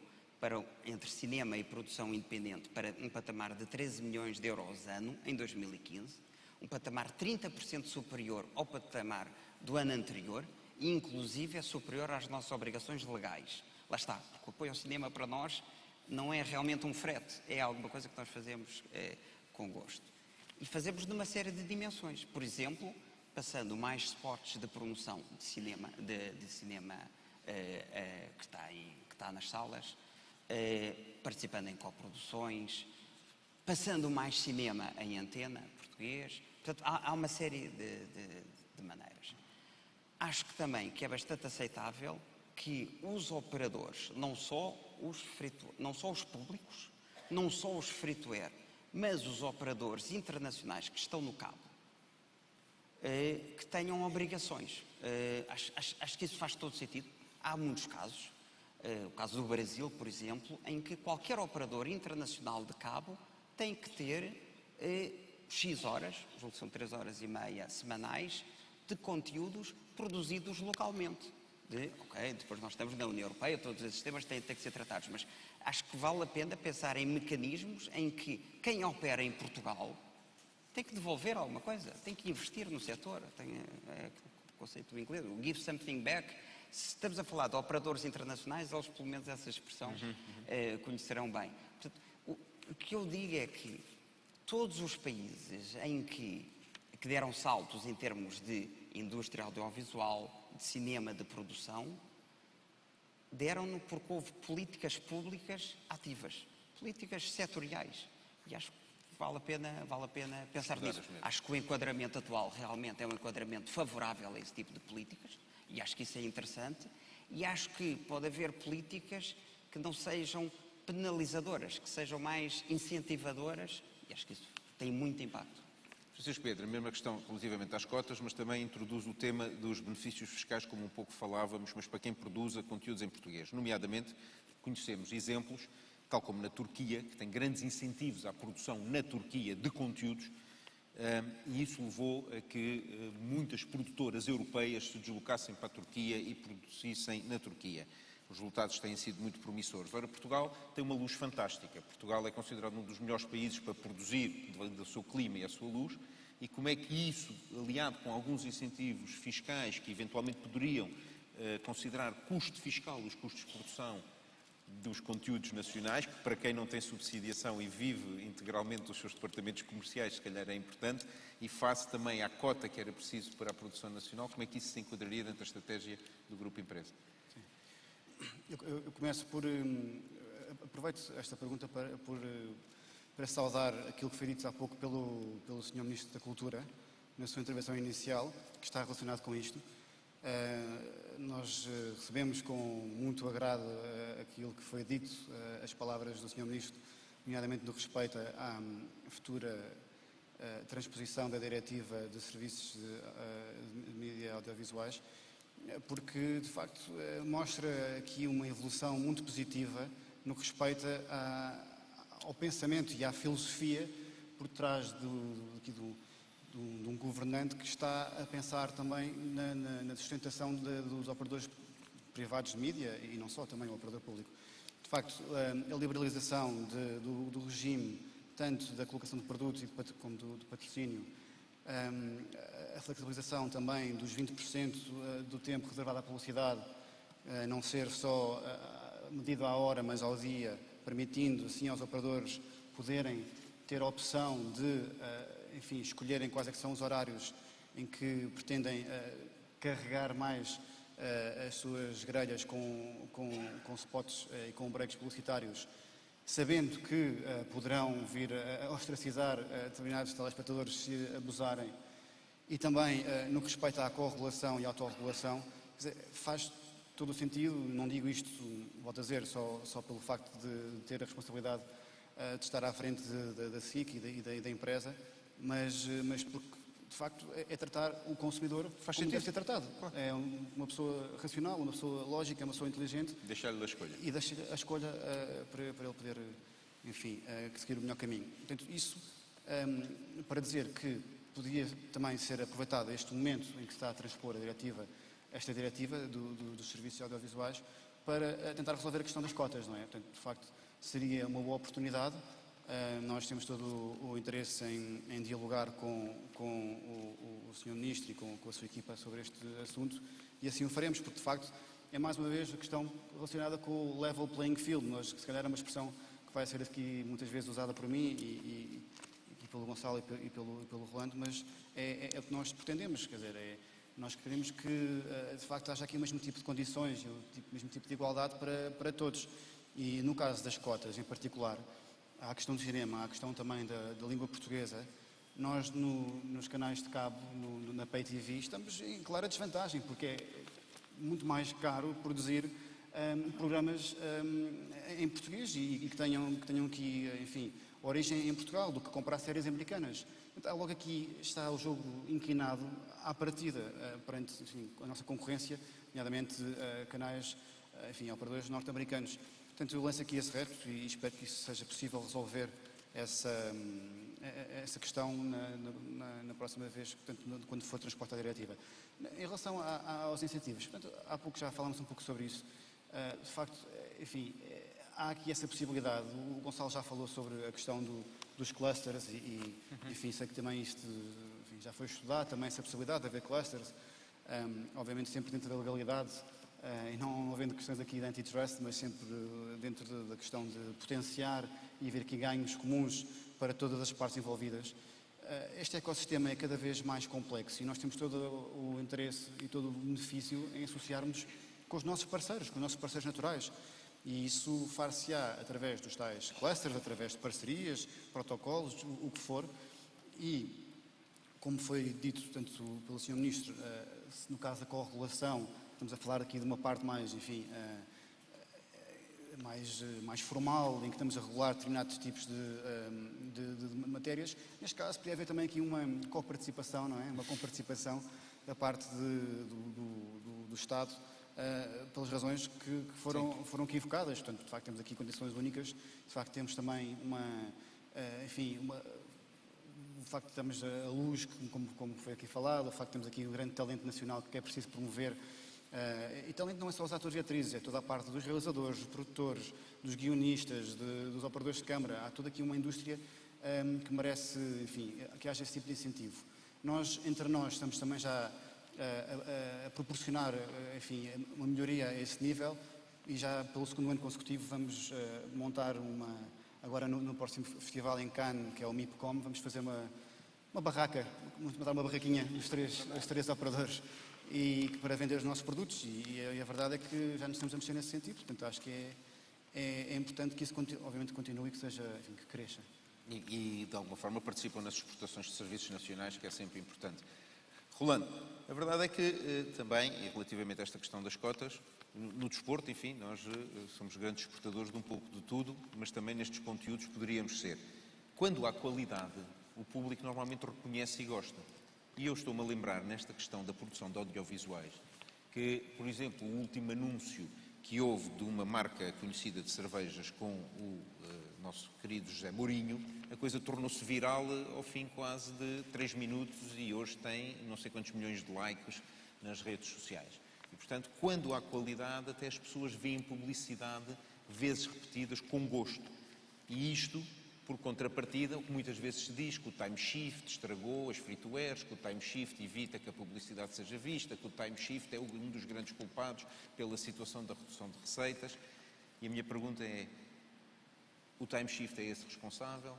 entre cinema e produção independente para um patamar de 13 milhões de euros ano em 2015, um patamar 30% superior ao patamar do ano anterior e inclusive é superior às nossas obrigações legais. Lá está, porque o apoio ao cinema para nós não é realmente um frete, é alguma coisa que nós fazemos com gosto. E fazemos numa série de dimensões. Por exemplo, passando mais spots de promoção de cinema, que está nas salas, participando em coproduções, passando mais cinema em antena português. Portanto, há uma série de maneiras. Acho que também que é bastante aceitável que os operadores, não só os públicos, não só os free-to-air, mas os operadores internacionais que estão no cabo, que tenham obrigações. Acho que isso faz todo sentido. Há muitos casos, o caso do Brasil, por exemplo, em que qualquer operador internacional de cabo tem que ter X horas, julgo que são 3 horas e meia semanais, de conteúdos produzidos localmente, depois nós estamos na União Europeia, todos esses temas têm que ser tratados, mas acho que vale a pena pensar em mecanismos em que quem opera em Portugal tem que devolver alguma coisa, tem que investir no setor, é o conceito inglês, o give something back. Se estamos a falar de operadores internacionais, eles pelo menos essa expressão conhecerão bem. Portanto, o que eu digo é que todos os países em que deram saltos em termos de indústria audiovisual, de cinema, de produção, deram-no porque houve políticas públicas ativas, políticas setoriais. E acho que vale a pena pensar nisso. Acho que o enquadramento atual realmente é um enquadramento favorável a esse tipo de políticas, e acho que isso é interessante, e acho que pode haver políticas que não sejam penalizadoras, que sejam mais incentivadoras, e acho que isso tem muito impacto.
Francisco Pedro, a mesma questão relativamente às cotas, mas também introduz o tema dos benefícios fiscais, como um pouco falávamos, mas para quem produza conteúdos em português. Nomeadamente, conhecemos exemplos, tal como na Turquia, que tem grandes incentivos à produção na Turquia de conteúdos, e isso levou a que muitas produtoras europeias se deslocassem para a Turquia e produzissem na Turquia. Os resultados têm sido muito promissores. Ora, Portugal tem uma luz fantástica. Portugal é considerado um dos melhores países para produzir, devido ao seu clima e à sua luz, e como é que isso, aliado com alguns incentivos fiscais que eventualmente poderiam considerar custo fiscal, os custos de produção dos conteúdos nacionais, que para quem não tem subsidiação e vive integralmente dos seus departamentos comerciais, se calhar é importante, e face também à cota que era preciso para a produção nacional, como é que isso se enquadraria dentro da estratégia do Grupo Empresa?
Eu começo por... aproveito esta pergunta para saudar aquilo que foi dito há pouco pelo Sr. Ministro da Cultura, na sua intervenção inicial, que está relacionado com isto. Nós recebemos com muito agrado aquilo que foi dito, as palavras do Sr. Ministro, nomeadamente no respeito à futura transposição da Diretiva de Serviços de Mídia Audiovisuais, porque, de facto, mostra aqui uma evolução muito positiva no que respeita ao pensamento e à filosofia por trás de um governante que está a pensar também na sustentação dos operadores privados de mídia e não só, também o operador público. De facto, a liberalização do regime, tanto da colocação de produtos como do patrocínio, a flexibilização também dos 20% do tempo reservado à publicidade, não ser só medido à hora, mas ao dia, permitindo assim aos operadores poderem ter a opção de, enfim, escolherem quais é que são os horários em que pretendem carregar mais as suas grelhas com spots e com breaks publicitários, sabendo que poderão vir a ostracizar determinados telespectadores se abusarem, e também no que respeita à corregulação e autorregulação, faz todo o sentido. Não digo isto, volto a dizer, só pelo facto de ter a responsabilidade de estar à frente da SIC e da empresa, mas porque de facto é tratar o consumidor como deve ser tratado. Claro. É uma pessoa racional, uma pessoa lógica, uma pessoa inteligente.
Deixar-lhe a escolha.
E deixar a escolha para ele poder, enfim, seguir o melhor caminho. Portanto, isso para dizer que podia também ser aproveitado este momento em que se está a transpor esta diretiva dos serviços audiovisuais para tentar resolver a questão das cotas, não é? Portanto, de facto, seria uma boa oportunidade. Nós temos todo o interesse em dialogar com o Sr. Ministro e com a sua equipa sobre este assunto, e assim o faremos, porque de facto é mais uma vez a questão relacionada com o level playing field. Nós, se calhar é uma expressão que vai ser aqui muitas vezes usada por mim e pelo Gonçalo e pelo Rolando, mas é o que nós pretendemos, quer dizer, nós queremos que de facto haja aqui o mesmo tipo de condições, o mesmo tipo de igualdade para todos. E no caso das cotas em particular, há a questão do cinema, há a questão também da língua portuguesa. Nós, nos canais de cabo, na Pay TV, estamos em clara desvantagem, porque é muito mais caro produzir programas em português e que tenham aqui, enfim, origem em Portugal, do que comprar séries americanas. Então, logo aqui está o jogo inclinado à partida, perante, enfim, a nossa concorrência, nomeadamente canais, enfim, operadores norte-americanos. Portanto, eu lanço aqui esse reto e espero que isso seja possível resolver essa questão na próxima vez, portanto, quando for transposta a diretiva. Em relação aos incentivos, portanto, há pouco já falámos um pouco sobre isso. De facto, enfim, há aqui essa possibilidade. O Gonçalo já falou sobre a questão dos clusters enfim, sei que também isto já foi estudado, também essa possibilidade de haver clusters, obviamente sempre dentro da legalidade, e não havendo questões aqui de antitrust, mas sempre dentro da questão de potenciar e haver aqui ganhos comuns para todas as partes envolvidas. Este ecossistema é cada vez mais complexo e nós temos todo o interesse e todo o benefício em associarmos com os nossos parceiros naturais. E isso far-se-á através dos tais clusters, através de parcerias, protocolos, o que for. E, como foi dito tanto pelo Sr. Ministro, no caso da corregulação, estamos a falar aqui de uma parte mais, enfim, mais formal, em que estamos a regular determinados tipos de matérias. Neste caso, poderia haver também aqui uma coparticipação, não é? Uma comparticipação da parte do Estado, pelas razões que foram equivocadas. Portanto, de facto, temos aqui condições únicas, de facto, temos também o facto de termos a luz, como foi aqui falado, o facto de termos aqui o grande talento nacional que é preciso promover. E talento não é só os atores e atrizes, é toda a parte dos realizadores, dos produtores, dos guionistas, dos operadores de câmara. Há toda aqui uma indústria que merece, enfim, que haja esse tipo de incentivo. Entre nós, estamos também já a proporcionar, enfim, uma melhoria a esse nível e já pelo segundo ano consecutivo vamos montar agora no próximo festival em Cannes, que é o MIPCOM, vamos fazer uma barraca, vamos montar uma barraquinha dos três operadores para vender os nossos produtos e a verdade é que já nos estamos a mexer nesse sentido, portanto acho que é importante que isso obviamente continue e que seja, enfim, que cresça.
E de alguma forma participam nas exportações de serviços nacionais, que é sempre importante. Rolando, a verdade é que também, e relativamente a esta questão das cotas, no desporto, enfim, nós somos grandes exportadores de um pouco de tudo, mas também nestes conteúdos poderíamos ser. Quando há qualidade, o público normalmente reconhece e gosta. E eu estou-me a lembrar, nesta questão da produção de audiovisuais, que, por exemplo, o último anúncio que houve de uma marca conhecida de cervejas com o nosso querido José Mourinho, a coisa tornou-se viral ao fim quase de 3 minutos e hoje tem não sei quantos milhões de likes nas redes sociais. E, portanto, quando há qualidade, até as pessoas veem publicidade vezes repetidas com gosto. E isto, por contrapartida, o que muitas vezes se diz, que o time shift estragou as free-to-airs, que o time shift evita que a publicidade seja vista, que o time shift é um dos grandes culpados pela situação da redução de receitas. E a minha pergunta é, o time shift é esse responsável?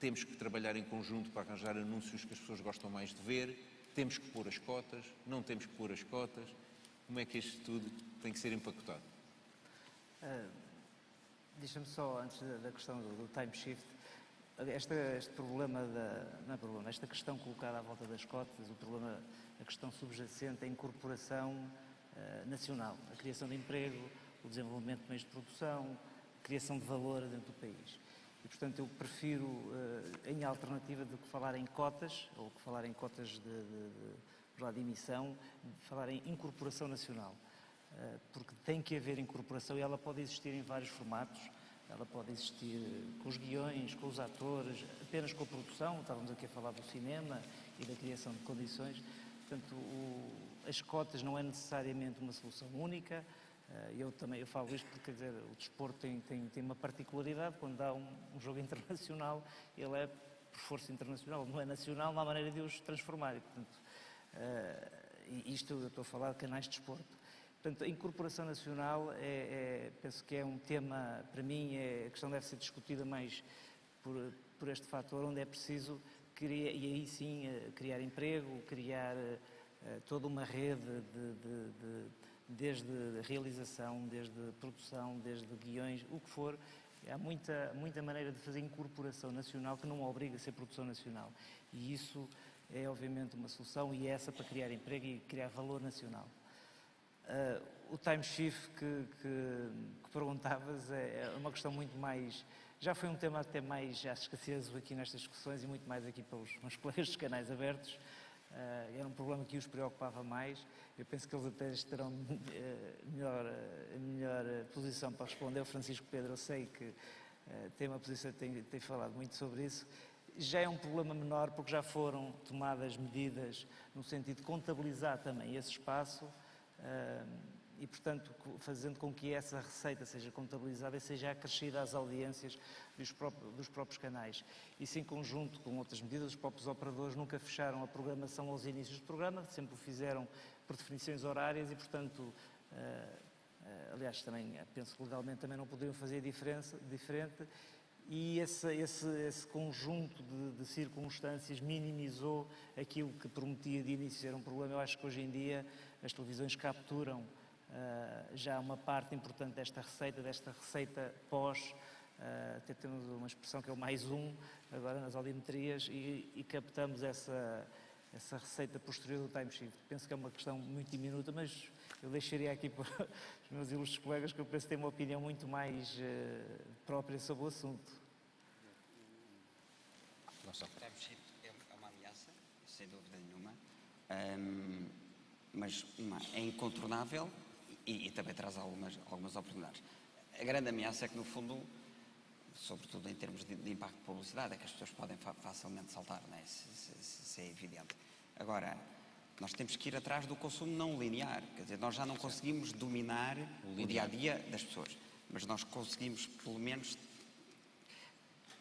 Temos que trabalhar em conjunto para arranjar anúncios que as pessoas gostam mais de ver? Temos que pôr as cotas? Não temos que pôr as cotas? Como é que isto tudo tem que ser empacotado?
Deixa-me só, antes da questão do time shift, este problema, não é problema, esta questão colocada à volta das cotas, a questão subjacente, a incorporação nacional, a criação de emprego, o desenvolvimento de meios de produção, a criação de valor dentro do país. E, portanto, eu prefiro, em alternativa do que falar em cotas, ou que falar em cotas de emissão, falar em incorporação nacional. Porque tem que haver incorporação e ela pode existir em vários formatos. Ela pode existir com os guiões, com os atores, apenas com a produção. Estávamos aqui a falar do cinema e da criação de condições. Portanto, as cotas não é necessariamente uma solução única. Eu falo isto porque, quer dizer, o desporto tem uma particularidade. Quando há um jogo internacional, ele é por força internacional, não é nacional, não há maneira de os transformar. E, portanto, isto eu estou a falar de canais de desporto. Portanto, a incorporação nacional penso que é um tema, para mim, a questão deve ser discutida mais por este fator, onde é preciso, e aí sim, criar emprego, criar toda uma rede desde realização, desde produção, desde guiões, o que for. Há muita maneira de fazer incorporação nacional que não obriga a ser produção nacional. E isso é, obviamente, uma solução e é essa para criar emprego e criar valor nacional. O time shift que perguntavas é uma questão muito mais... Já foi um tema até mais escasso aqui nestas discussões e muito mais aqui pelos meus colegas dos canais abertos. Era um problema que os preocupava mais. Eu penso que eles até estarão melhor posição para responder. O Francisco Pedro, eu sei que tem uma posição, tem falado muito sobre isso. já é um problema menor porque já foram tomadas medidas no sentido de contabilizar também esse espaço e, portanto, fazendo com que essa receita seja contabilizada e seja acrescida às audiências dos próprios canais. Isso em conjunto com outras medidas, os próprios operadores nunca fecharam a programação aos inícios do programa, sempre o fizeram por definições horárias e, portanto, aliás, também penso que legalmente também não poderiam fazer diferente e esse conjunto de circunstâncias minimizou aquilo que prometia de início ser um problema. Eu acho que hoje em dia as televisões capturam já uma parte importante desta receita pós, até temos uma expressão que é o mais agora nas audiometrias e captamos essa receita posterior do time shift. Penso que é uma questão muito diminuta, mas eu deixaria aqui para os meus ilustres colegas que eu penso que têm uma opinião muito mais própria sobre o assunto.
O time shift é uma ameaça, sem dúvida nenhuma, mas é incontornável e também traz algumas oportunidades. A grande ameaça é que, no fundo, sobretudo em termos de impacto de publicidade, é que as pessoas podem facilmente saltar, não é? Isso é evidente. Agora, nós temos que ir atrás do consumo não linear, quer dizer, nós já não conseguimos dominar o dia-a-dia das pessoas, mas nós conseguimos, pelo menos,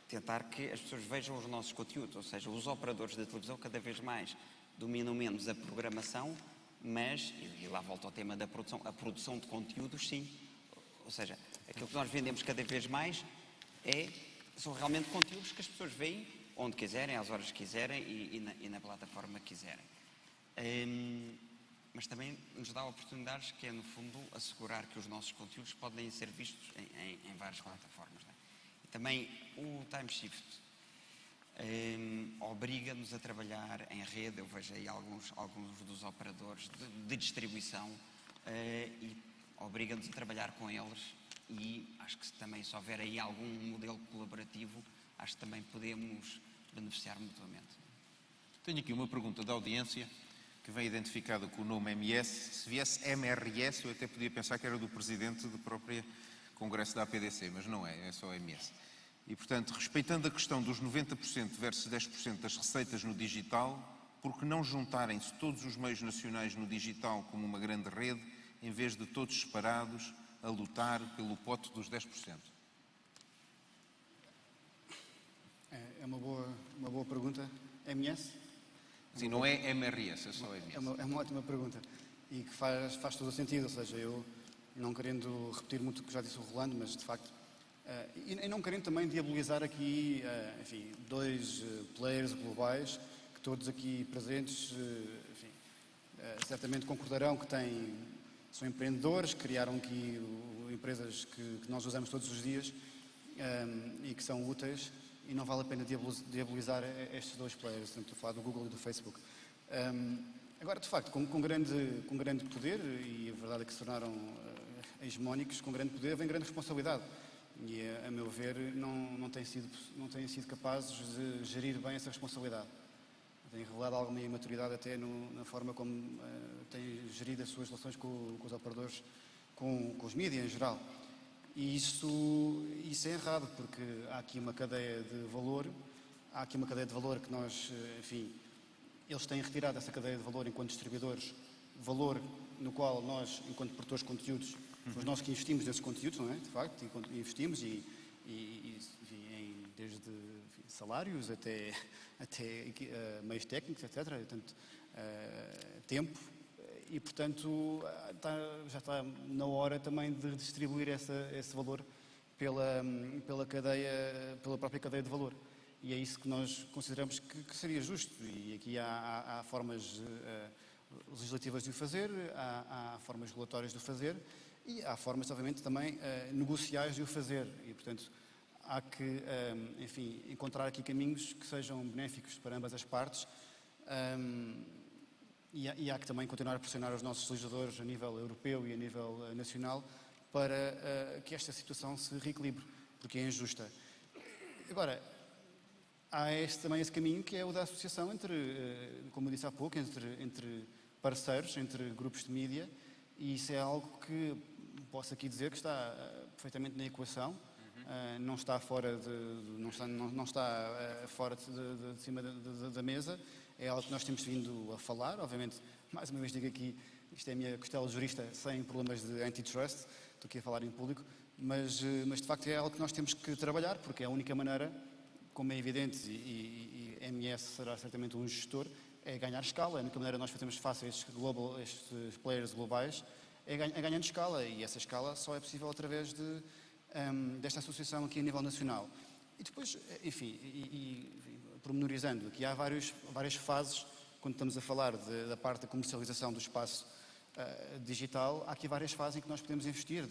tentar que as pessoas vejam os nossos conteúdos, ou seja, os operadores da televisão cada vez mais dominam menos a programação, mas, e lá volta ao tema da produção, a produção de conteúdos, sim. Ou seja, aquilo que nós vendemos cada vez mais são realmente conteúdos que as pessoas veem onde quiserem, às horas que quiserem e na plataforma que quiserem. Mas também nos dá oportunidades que é, no fundo, assegurar que os nossos conteúdos podem ser vistos em várias plataformas. Não é? E também o time shift obriga-nos a trabalhar em rede. Eu vejo aí alguns dos operadores de distribuição e obriga-nos a trabalhar com eles e acho que também se houver aí algum modelo colaborativo, acho que também podemos beneficiar mutuamente.
Tenho aqui uma pergunta da audiência que vem identificada com o nome MS. Se viesse MRS, eu até podia pensar que era do presidente do próprio Congresso da APDC, mas não é só MS. E, portanto, respeitando a questão dos 90% versus 10% das receitas no digital, por que não juntarem-se todos os meios nacionais no digital como uma grande rede, em vez de todos separados a lutar pelo pote dos 10%?
É uma boa pergunta. MS?
Sim, não é MRS, é só MS.
É uma ótima pergunta e que faz todo o sentido, ou seja, eu não querendo repetir muito o que já disse o Rolando, mas de facto, e não querendo também diabolizar aqui, enfim, dois players globais que todos aqui presentes, enfim, certamente concordarão que são empreendedores, criaram aqui empresas que nós usamos todos os dias e que são úteis. E não vale a pena diabolizar estes dois players, estou a falar do Google e do Facebook. Agora, de facto, com grande poder, e a verdade é que se tornaram hegemónicos, com grande poder vem grande responsabilidade. E, a meu ver, não têm sido capazes de gerir bem essa responsabilidade. Têm revelado alguma imaturidade até na forma como têm gerido as suas relações com os operadores, com os mídias em geral. E isso é errado, porque há aqui uma cadeia de valor, que nós, enfim, eles têm retirado essa cadeia de valor enquanto distribuidores, valor no qual nós, enquanto produtores de conteúdos, somos nós que investimos nesses conteúdos, não é? De facto, investimos desde salários até meios técnicos, etc. Portanto, tempo. E, portanto, já está na hora também de redistribuir esse valor pela própria cadeia de valor. E é isso que nós consideramos que seria justo. E aqui há formas legislativas de o fazer, há formas regulatórias de o fazer e há formas, obviamente, também negociais de o fazer. E, portanto, há que, enfim, encontrar aqui caminhos que sejam benéficos para ambas as partes. E há que também continuar a pressionar os nossos legisladores a nível europeu e a nível nacional para que esta situação se reequilibre, porque é injusta. Agora, há também esse caminho que é o da associação como eu disse há pouco, entre parceiros, entre grupos de mídia, e isso é algo que posso aqui dizer que está perfeitamente na equação. não está fora de cima da mesa. É algo que nós temos vindo a falar. Obviamente, mais uma vez digo aqui, isto é a minha costela de jurista, sem problemas de antitrust, estou aqui a falar em público, mas de facto é algo que nós temos que trabalhar, porque é a única maneira, como é evidente, e MS será certamente um gestor, é ganhar escala. A única maneira de nós fazermos face a estes players globais é ganhando escala, e essa escala só é possível através desta associação aqui a nível nacional. E depois, enfim, pormenorizando, aqui há várias fases, quando estamos a falar da parte da comercialização do espaço digital, há aqui várias fases em que nós podemos investir,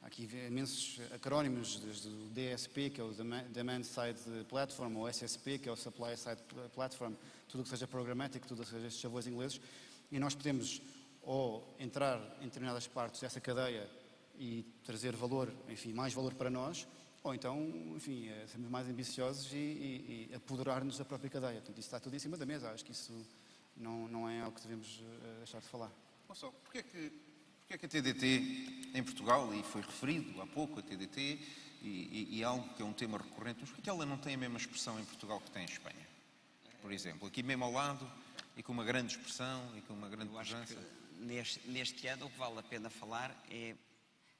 há aqui imensos acrónimos, desde o DSP, que é o Demand Side Platform, ou SSP, que é o Supply Side Platform, tudo o que seja programmatic, tudo o que seja estes chavões ingleses, e nós podemos ou entrar em determinadas partes dessa cadeia e trazer valor, enfim, mais valor para nós, ou então, enfim, sermos mais ambiciosos e apoderar-nos da própria cadeia. Portanto, isso está tudo em cima da mesa. Acho que isso não é algo que devemos deixar de falar.
Gonçalo, porquê é que a TDT em Portugal, e foi referido há pouco a TDT, e algo que é um tema recorrente, mas porquê é que ela não tem a mesma expressão em Portugal que tem em Espanha? Por exemplo, aqui mesmo ao lado, e com uma grande expressão, e com uma grande presença.
Neste ano o que vale a pena falar é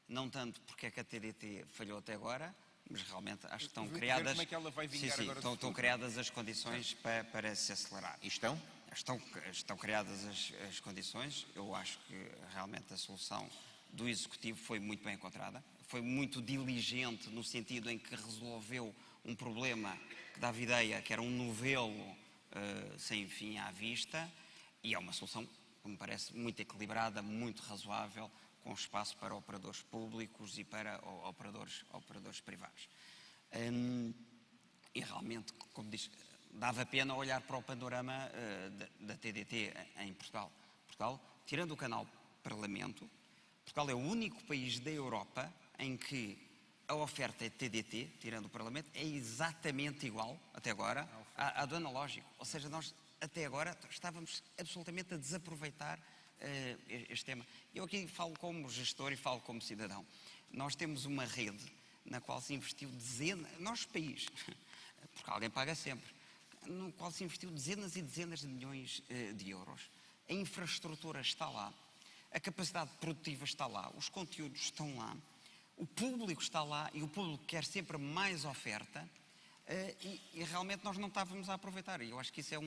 não tanto porque é que a TDT falhou até agora, mas realmente acho que estão criadas,
como é que ela vai vingar agora
estão criadas as condições para se acelerar.
E estão?
Estão criadas as condições. Eu acho que realmente a solução do Executivo foi muito bem encontrada, foi muito diligente no sentido em que resolveu um problema que dava ideia que era um novelo sem fim à vista, e é uma solução que me parece muito equilibrada, muito razoável, com espaço para operadores públicos e para operadores privados. E realmente, como diz, dava pena olhar para o panorama da TDT em Portugal. Portugal, tirando o canal Parlamento, Portugal é o único país da Europa em que a oferta de TDT, tirando o Parlamento, é exatamente igual, até agora, à do analógico. Ou seja, nós até agora estávamos absolutamente a desaproveitar este tema. Eu aqui falo como gestor e falo como cidadão. Nós temos uma rede na qual se investiu nós país, porque alguém paga sempre, no qual se investiu dezenas e dezenas de milhões de euros. A infraestrutura está lá, a capacidade produtiva está lá, os conteúdos estão lá, o público está lá e o público quer sempre mais oferta e realmente nós não estávamos a aproveitar. E eu acho que isso é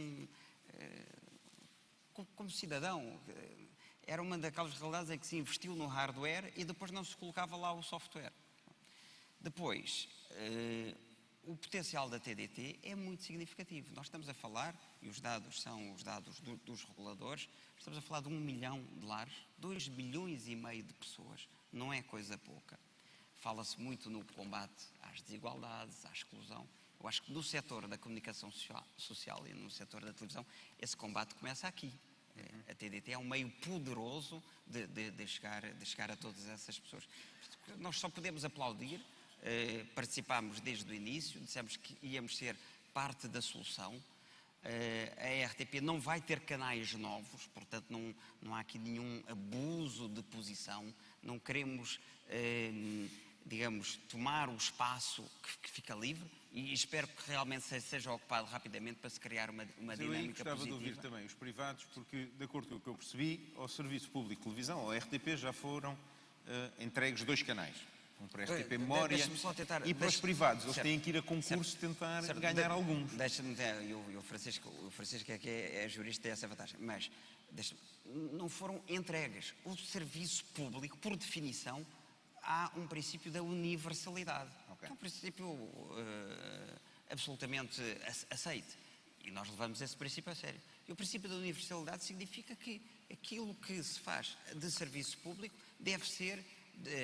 como cidadão, era uma daquelas realidades em que se investiu no hardware e depois não se colocava lá o software. Depois, o potencial da TDT é muito significativo. Nós estamos a falar, e os dados são os dados dos reguladores, estamos a falar de 1 milhão de lares, 2,5 milhões de pessoas, não é coisa pouca. Fala-se muito no combate às desigualdades, à exclusão. Eu acho que no setor da comunicação social e no setor da televisão, esse combate começa aqui. A TDT é um meio poderoso de chegar a todas essas pessoas. Nós só podemos aplaudir, participámos desde o início, dissemos que íamos ser parte da solução. A RTP não vai ter canais novos, portanto não há aqui nenhum abuso de posição, não queremos, digamos, tomar o espaço que fica livre, e espero que realmente seja ocupado rapidamente para se criar uma dinâmica positiva.
Eu gostava de ouvir também os privados, porque, de acordo com o que eu percebi, ao Serviço Público de Televisão, ao RTP, já foram entregues 2 canais. Um para a RTP Memória e para os privados. Eles têm que ir a concurso tentar ganhar alguns.
Deixa-me dizer, o Francisco é que é jurista, tem essa vantagem, mas não foram entregues. O serviço público, por definição, há um princípio da universalidade. Okay. É um princípio absolutamente aceite. E nós levamos esse princípio a sério. E o princípio da universalidade significa que aquilo que se faz de serviço público deve ser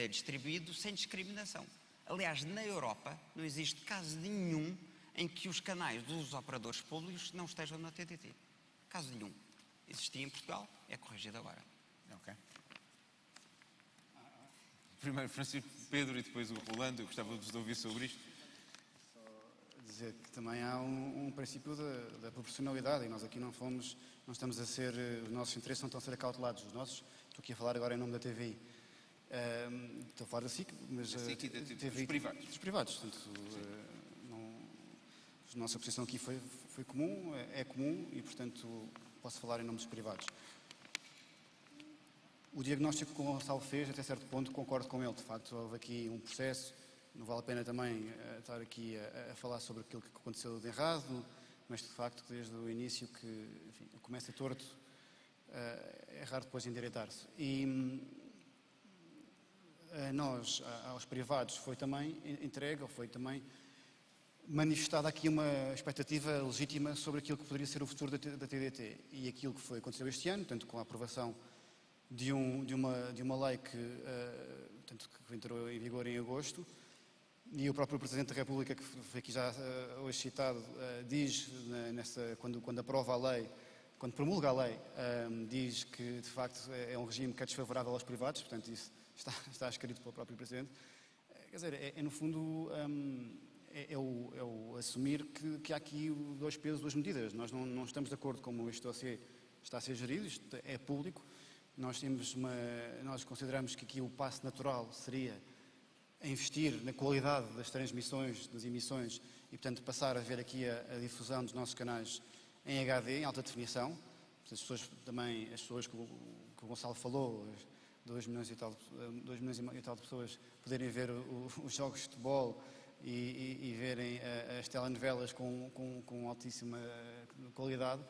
distribuído sem discriminação. Aliás, na Europa não existe caso nenhum em que os canais dos operadores públicos não estejam na TDT. Caso nenhum. Existia em Portugal, é corrigido agora.
Ok. Primeiro Francisco, Pedro e depois o Rolando, eu gostava de vos ouvir sobre isto.
Só dizer que também há um princípio da proporcionalidade, e nós aqui não estamos a ser, os nossos interesses não estão a ser acautelados, os nossos, estou aqui a falar agora em nome da TVI. Estou a falar da SIC, mas
Da SIC e dos
TV
privados.
Dos privados, portanto, a nossa posição aqui foi comum, é comum e, portanto, posso falar em nome dos privados. O diagnóstico que o Gonçalo fez, até certo ponto, concordo com ele. De facto, houve aqui um processo, não vale a pena também estar aqui a falar sobre aquilo que aconteceu de errado, mas, de facto, desde o início que, enfim, começa torto, é raro depois endireitar-se. E nós, aos privados, foi também entregue, ou foi também manifestada aqui uma expectativa legítima sobre aquilo que poderia ser o futuro da TDT. E aquilo que aconteceu este ano, tanto com a aprovação de uma lei que entrou em vigor em agosto, e o próprio Presidente da República, que foi aqui já hoje citado, diz, quando aprova a lei, quando promulga a lei, diz que, de facto, é um regime que é desfavorável aos privados, portanto, isso está escrito pelo próprio Presidente. Quer dizer, no fundo, é o assumir que há aqui dois pesos, duas medidas. Nós não estamos de acordo com como este dossiê está a ser gerido, isto é público. Nós consideramos que aqui o passo natural seria investir na qualidade das transmissões, das emissões e, portanto, passar a ver aqui a difusão dos nossos canais em HD, em alta definição. As pessoas que o Gonçalo falou, 2 milhões e tal de pessoas poderem ver os jogos de futebol e verem as telenovelas com altíssima qualidade.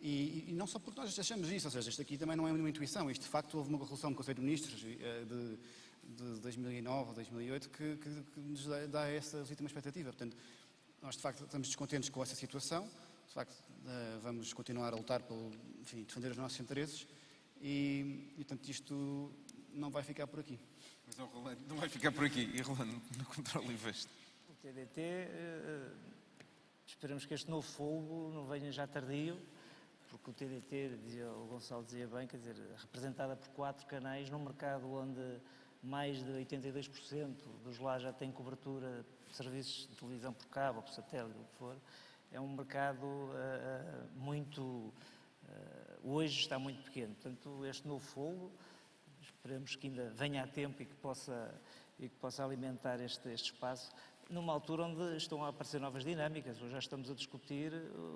E não só porque nós achamos isso, ou seja, isto aqui também não é uma intuição, isto de facto houve uma resolução do Conselho de Ministros de 2009 ou 2008 que nos dá essa legítima expectativa. Portanto, nós de facto estamos descontentes com essa situação, de facto vamos continuar a lutar por defender os nossos interesses e portanto isto não vai ficar por aqui.
Mas Rolando, não vai ficar por aqui. E Rolando, no controle investe.
O TDT, esperamos que este novo fogo não venha já tardio, porque o TDT, o Gonçalo dizia bem, quer dizer, representada por 4 canais num mercado onde mais de 82% dos lares já têm cobertura de serviços de televisão por cabo, ou por satélite, o que for, é um mercado hoje está muito pequeno. Portanto, este novo fogo, esperemos que ainda venha a tempo e que possa alimentar este espaço, numa altura onde estão a aparecer novas dinâmicas. Hoje já estamos a discutir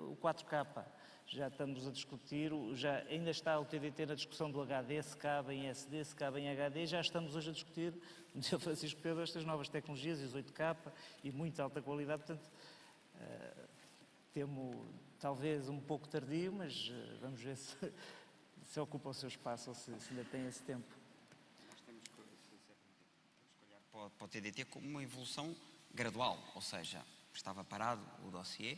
o 4K, já estamos a discutir, ainda está o TDT na discussão do HD, se cabe em SD, se cabe em HD, já estamos hoje a discutir, como dizia o Francisco Pedro, estas novas tecnologias e os 8K e muita alta qualidade, portanto, temo talvez um pouco tardio, mas vamos ver se ocupa o seu espaço ou se ainda tem esse tempo.
Nós temos que olhar para o TDT como uma evolução gradual, ou seja, estava parado o dossiê,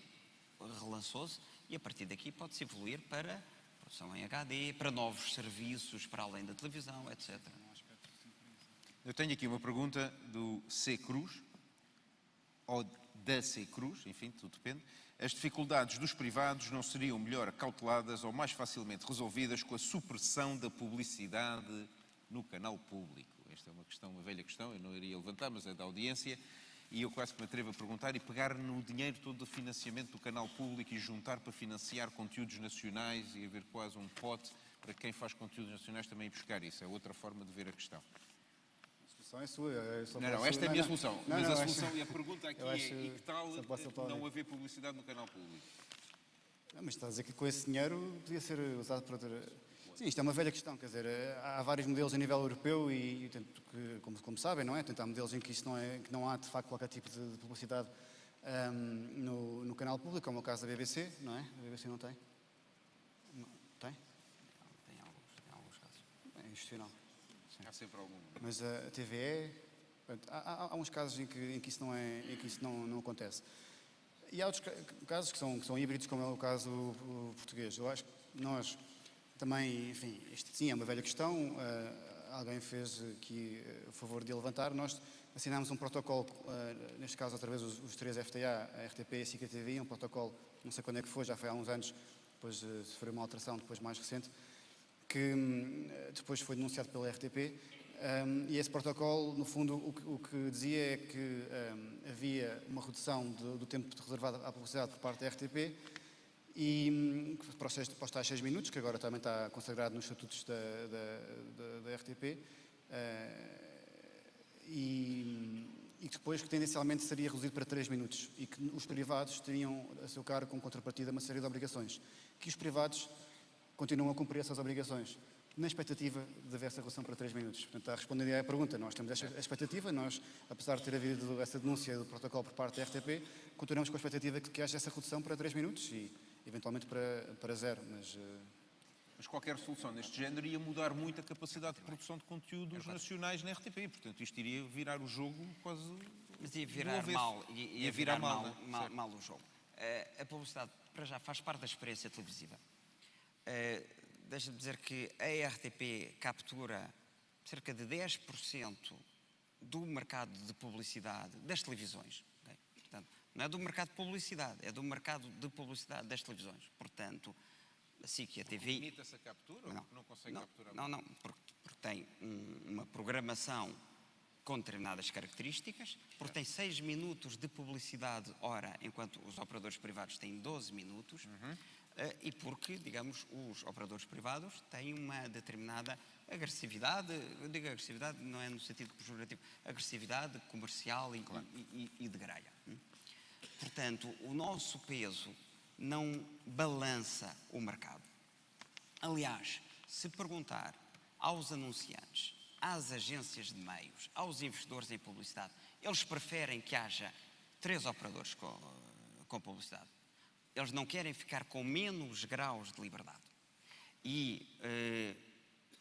relançou-se e a partir daqui pode-se evoluir para produção em HD, para novos serviços, para além da televisão, etc.
Eu tenho aqui uma pergunta do C. Cruz, ou da C. Cruz, enfim, tudo depende. As dificuldades dos privados não seriam melhor acauteladas ou mais facilmente resolvidas com a supressão da publicidade no canal público? Esta é uma velha questão, eu não iria levantar, mas é da audiência. E eu quase que me atrevo a perguntar e pegar no dinheiro todo do financiamento do canal público e juntar para financiar conteúdos nacionais e haver quase um pote para quem faz conteúdos nacionais também ir buscar isso. É outra forma de ver a questão.
A solução é sua.
Não, esta é a minha solução. Mas a solução e a pergunta aqui é, e que tal não haver publicidade no canal público?
Não, mas está a dizer que com esse dinheiro podia ser usado para outra... Sim, isto é uma velha questão, quer dizer, há vários modelos a nível europeu e como sabem, não é? Há modelos em que não há de facto qualquer tipo de publicidade no canal público, como é o caso da BBC, não é? A BBC não tem? Tem?
Tem alguns casos.
É institucional. Sim.
Há sempre algum.
Mas a TVE, há uns casos em que isso não acontece. E há outros casos que são híbridos, como é o caso português. Eu acho que nós também, enfim, isto sim é uma velha questão, alguém fez aqui o favor de levantar, nós assinámos um protocolo, neste caso outra vez os 3 FTA, a RTP e a SIC TV, um protocolo, não sei quando é que foi, já foi há uns anos, depois sofreu uma alteração, depois mais recente, que depois foi denunciado pela RTP, e esse protocolo, no fundo, o que dizia é que havia uma redução do tempo reservado à publicidade por parte da RTP, e para os tais 6 minutos, que agora também está consagrado nos estatutos da RTP, e que depois que tendencialmente seria reduzido para 3 minutos e que os privados teriam a seu cargo com contrapartida uma série de obrigações, que os privados continuam a cumprir essas obrigações, na expectativa de haver essa redução para 3 minutos. Portanto, está respondendo à pergunta, nós temos essa expectativa, nós, apesar de ter havido essa denúncia do protocolo por parte da RTP, continuamos com a expectativa de que haja essa redução para 3 minutos e, eventualmente, para 0,
Mas qualquer solução deste género ia mudar muito a capacidade de produção de conteúdos nacionais na RTP. Portanto, isto iria virar o jogo quase.
Mas ia virar mal, ia
virar
virar
mal,
mal o jogo. A publicidade, para já, faz parte da experiência televisiva. Deixa-me dizer que a RTP captura cerca de 10% do mercado de publicidade das televisões. Okay? Portanto, não é do mercado de publicidade, é do mercado de publicidade das televisões. Portanto, a SIC e a TV...
Limita essa captura ou não consegue capturar?
Não, porque tem uma programação com determinadas características, porque tem 6 minutos de publicidade hora, enquanto os operadores privados têm 12 minutos, e porque, digamos, os operadores privados têm uma determinada agressividade, eu digo agressividade não é no sentido pejorativo, agressividade comercial e de grelha. Portanto, o nosso peso não balança o mercado. Aliás, se perguntar aos anunciantes, às agências de meios, aos investidores em publicidade, eles preferem que haja 3 operadores com publicidade. Eles não querem ficar com menos graus de liberdade. E,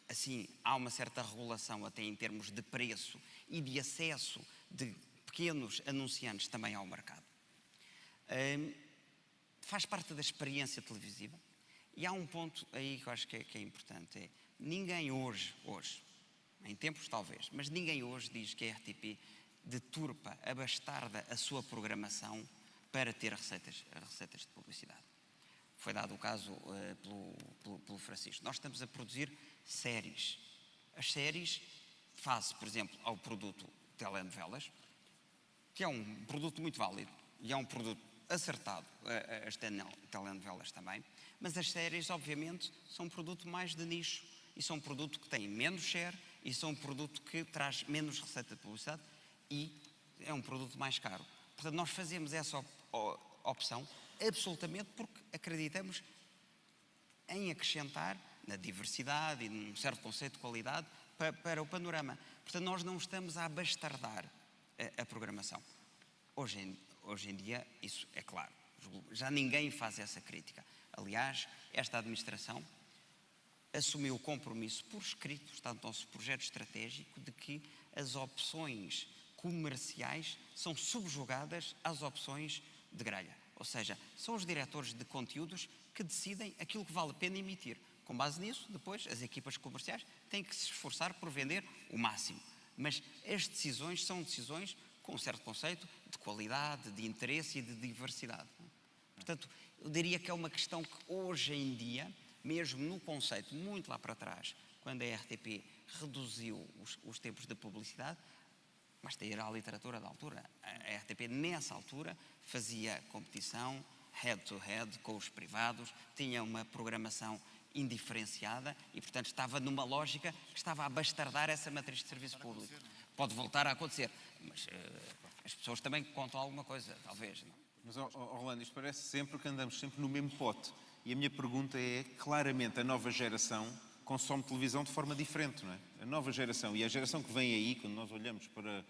assim, há uma certa regulação até em termos de preço e de acesso de pequenos anunciantes também ao mercado. Faz parte da experiência televisiva. E há um ponto aí que eu acho que é importante. Ninguém hoje, em tempos talvez, mas ninguém hoje diz que a RTP deturpa, abastarda a sua programação para ter receitas de publicidade. Foi dado o caso pelo Francisco. Nós estamos a produzir séries. As séries, face, por exemplo, ao produto telenovelas, que é um produto muito válido e é um produto acertado, as telenovelas também, mas as séries, obviamente, são um produto mais de nicho e são um produto que tem menos share e são um produto que traz menos receita de publicidade e é um produto mais caro. Portanto, nós fazemos essa opção absolutamente porque acreditamos em acrescentar na diversidade e num certo conceito de qualidade para o panorama. Portanto, nós não estamos a abastardar a programação. Hoje em dia, isso é claro. Já ninguém faz essa crítica. Aliás, esta administração assumiu o compromisso por escrito, está no nosso projeto estratégico, de que as opções comerciais são subjugadas às opções de grelha. Ou seja, são os diretores de conteúdos que decidem aquilo que vale a pena emitir. Com base nisso, depois, as equipas comerciais têm que se esforçar por vender o máximo. Mas as decisões são decisões com um certo conceito de qualidade, de interesse e de diversidade. Portanto, eu diria que é uma questão que hoje em dia, mesmo no conceito muito lá para trás, quando a RTP reduziu os tempos de publicidade, basta ir à literatura da altura. A RTP, nessa altura, fazia competição head-to-head com os privados, tinha uma programação indiferenciada e, portanto, estava numa lógica que estava a bastardar essa matriz de serviço público. Pode voltar a acontecer, mas as pessoas também contam alguma coisa, talvez. Não?
Mas, Orlando, isto parece sempre que andamos sempre no mesmo pote. E a minha pergunta é, claramente, a nova geração consome televisão de forma diferente, não é? A nova geração e a geração que vem aí, quando nós olhamos para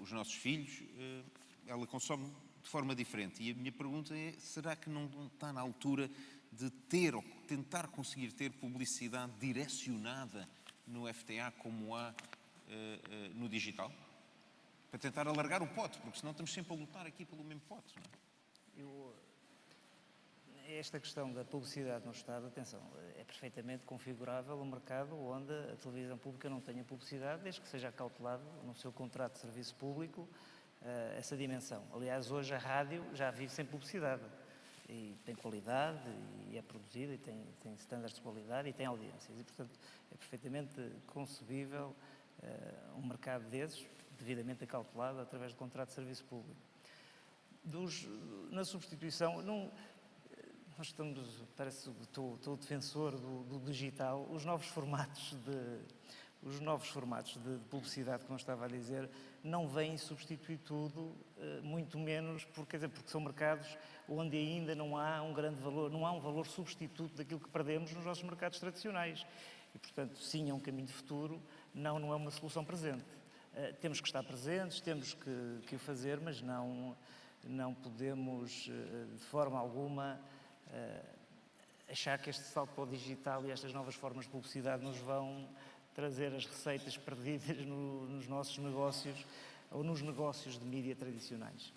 os nossos filhos, ela consome de forma diferente. E a minha pergunta é, será que não está na altura de ter ou tentar conseguir ter publicidade direcionada no FTA como há no digital? Para tentar alargar o pote, porque senão estamos sempre a lutar aqui pelo mesmo pote, não é?
Esta questão da publicidade no Estado, atenção, é perfeitamente configurável um mercado onde a televisão pública não tenha publicidade, desde que seja acautelado no seu contrato de serviço público essa dimensão. Aliás, hoje a rádio já vive sem publicidade e tem qualidade e é produzida e tem estándares de qualidade e tem audiências e, portanto, é perfeitamente concebível um mercado desses, devidamente acautelado através de contrato de serviço público. Na substituição, nós estamos, parece que estou defensor do digital, os novos formatos os novos formatos de publicidade, como eu estava a dizer, não vêm substituir tudo, muito menos, porque são mercados onde ainda não há um grande valor, não há um valor substituto daquilo que perdemos nos nossos mercados tradicionais. E, portanto, sim, é um caminho de futuro, não é uma solução presente. Temos que estar presentes, temos que o fazer, mas não podemos, de forma alguma, achar que este salto para o digital e estas novas formas de publicidade nos vão trazer as receitas perdidas nos nossos negócios ou nos negócios de mídia tradicionais.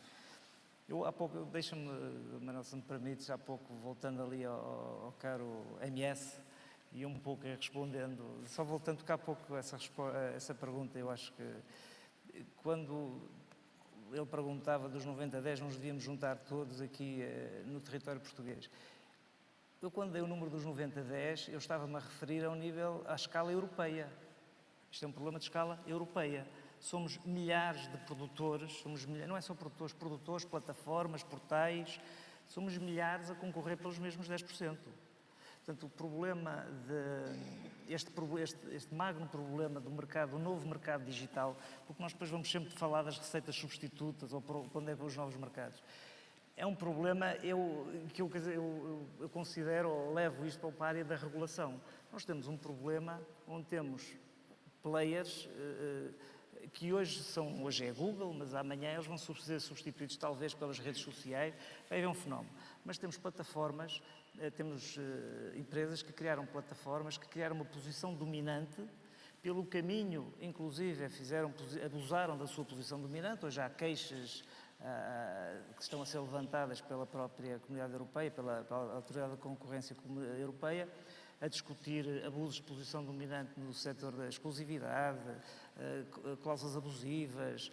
Eu há pouco, deixa-me, Manuel, se me permites, há pouco, voltando ali ao caro MS, e um pouco respondendo, só voltando, porque há pouco essa pergunta, eu acho que quando ele perguntava dos 90-10, nos devíamos juntar todos aqui no território português. Eu, quando dei o número dos 90-10, eu estava-me a referir ao nível, à escala europeia. Isto é um problema de escala europeia. Somos milhares de produtores, não é só produtores, plataformas, portais, somos milhares a concorrer pelos mesmos 10%. Portanto, o problema este magno problema do mercado, do novo mercado digital, porque nós depois vamos sempre falar das receitas substitutas ou quando é para os novos mercados. É um problema que eu considero, ou levo isto para a área da regulação. Nós temos um problema onde temos players que hoje é Google, mas amanhã eles vão ser substituídos talvez pelas redes sociais. Aí é um fenómeno. Mas temos plataformas, temos empresas que criaram plataformas, que criaram uma posição dominante, pelo caminho, inclusive, abusaram da sua posição dominante. Hoje há queixas que estão a ser levantadas pela própria Comunidade Europeia, pela Autoridade da Concorrência Europeia, a discutir abusos de posição dominante no setor da exclusividade, cláusulas abusivas,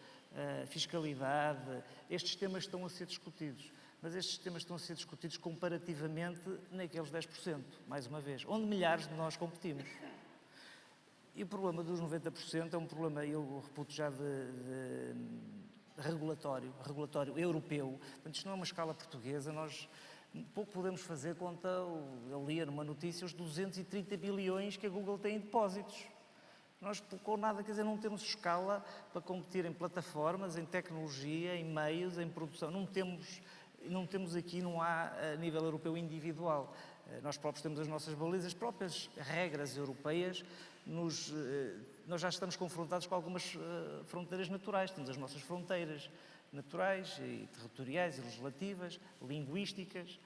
fiscalidade. Estes temas estão a ser discutidos, mas estes temas estão a ser discutidos comparativamente naqueles 10%, mais uma vez, onde milhares de nós competimos. E o problema dos 90% é um problema, eu reputo já de regulatório europeu. Portanto, isto não é uma escala portuguesa, nós pouco podemos fazer conta, eu lia numa notícia, os 230 bilhões que a Google tem em depósitos. Nós, com nada, quer dizer, não temos escala para competir em plataformas, em tecnologia, em meios, em produção. Não temos aqui, não há a nível europeu individual. Nós próprios temos as nossas balizas, as próprias regras europeias. Nós já estamos confrontados com algumas fronteiras naturais. Temos as nossas fronteiras naturais e territoriais e legislativas, linguísticas.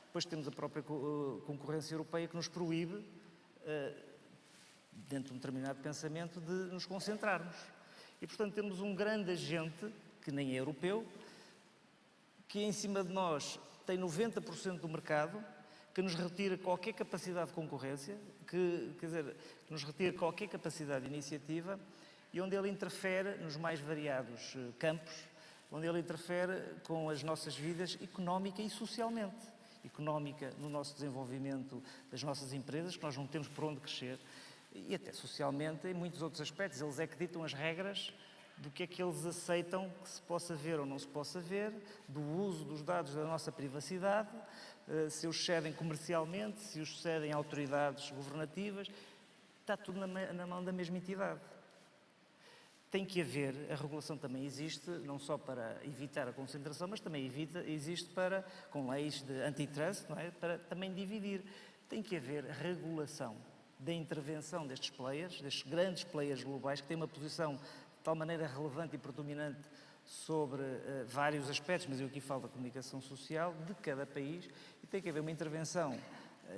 Depois temos a própria concorrência europeia que nos proíbe, dentro de um determinado pensamento, de nos concentrarmos. E, portanto, temos um grande agente, que nem é europeu, que em cima de nós tem 90% do mercado, que nos retira qualquer capacidade de concorrência, que nos retira qualquer capacidade de iniciativa e onde ele interfere nos mais variados campos, onde ele interfere com as nossas vidas económica e socialmente. Económica no nosso desenvolvimento das nossas empresas, que nós não temos por onde crescer, e até socialmente em muitos outros aspectos. Eles é que ditam as regras do que é que eles aceitam que se possa ver ou não se possa ver, do uso dos dados da nossa privacidade, se os cedem comercialmente, se os cedem a autoridades governativas. Está tudo na mão da mesma entidade. Tem que haver, a regulação também existe, não só para evitar a concentração, mas também existe para, com leis de antitrust, não é? Para também dividir. Tem que haver regulação da intervenção destes players, destes grandes players globais, que têm uma posição de tal maneira relevante e predominante sobre vários aspectos, mas eu aqui falo da comunicação social de cada país, e tem que haver uma intervenção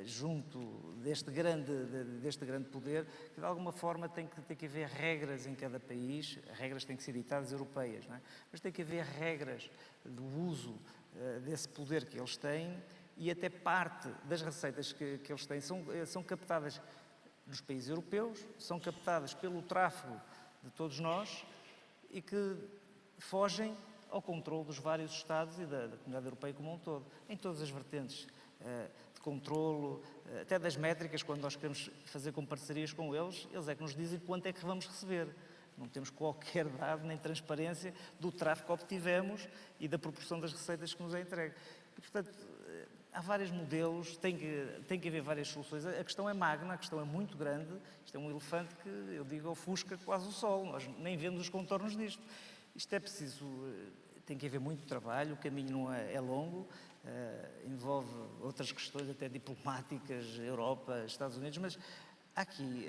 junto deste grande poder, que de alguma forma tem que haver regras em cada país, regras têm que ser ditadas europeias, não é? Mas tem que haver regras do uso desse poder que eles têm, e até parte das receitas que eles têm são captadas nos países europeus, são captadas pelo tráfego de todos nós e que fogem ao controle dos vários Estados e da Comunidade Europeia como um todo, em todas as vertentes de controlo, até das métricas. Quando nós queremos fazer com parcerias com eles é que nos dizem quanto é que vamos receber. Não temos qualquer dado nem transparência do tráfego que obtivemos e da proporção das receitas que nos é entregue. E, portanto, há vários modelos, tem que haver várias soluções. A questão é magna, a questão é muito grande. Isto é um elefante que, eu digo, ofusca quase o sol. Nós nem vemos os contornos disto. Isto é preciso, tem que haver muito trabalho, o caminho não é longo, envolve outras questões até diplomáticas, Europa, Estados Unidos, mas há aqui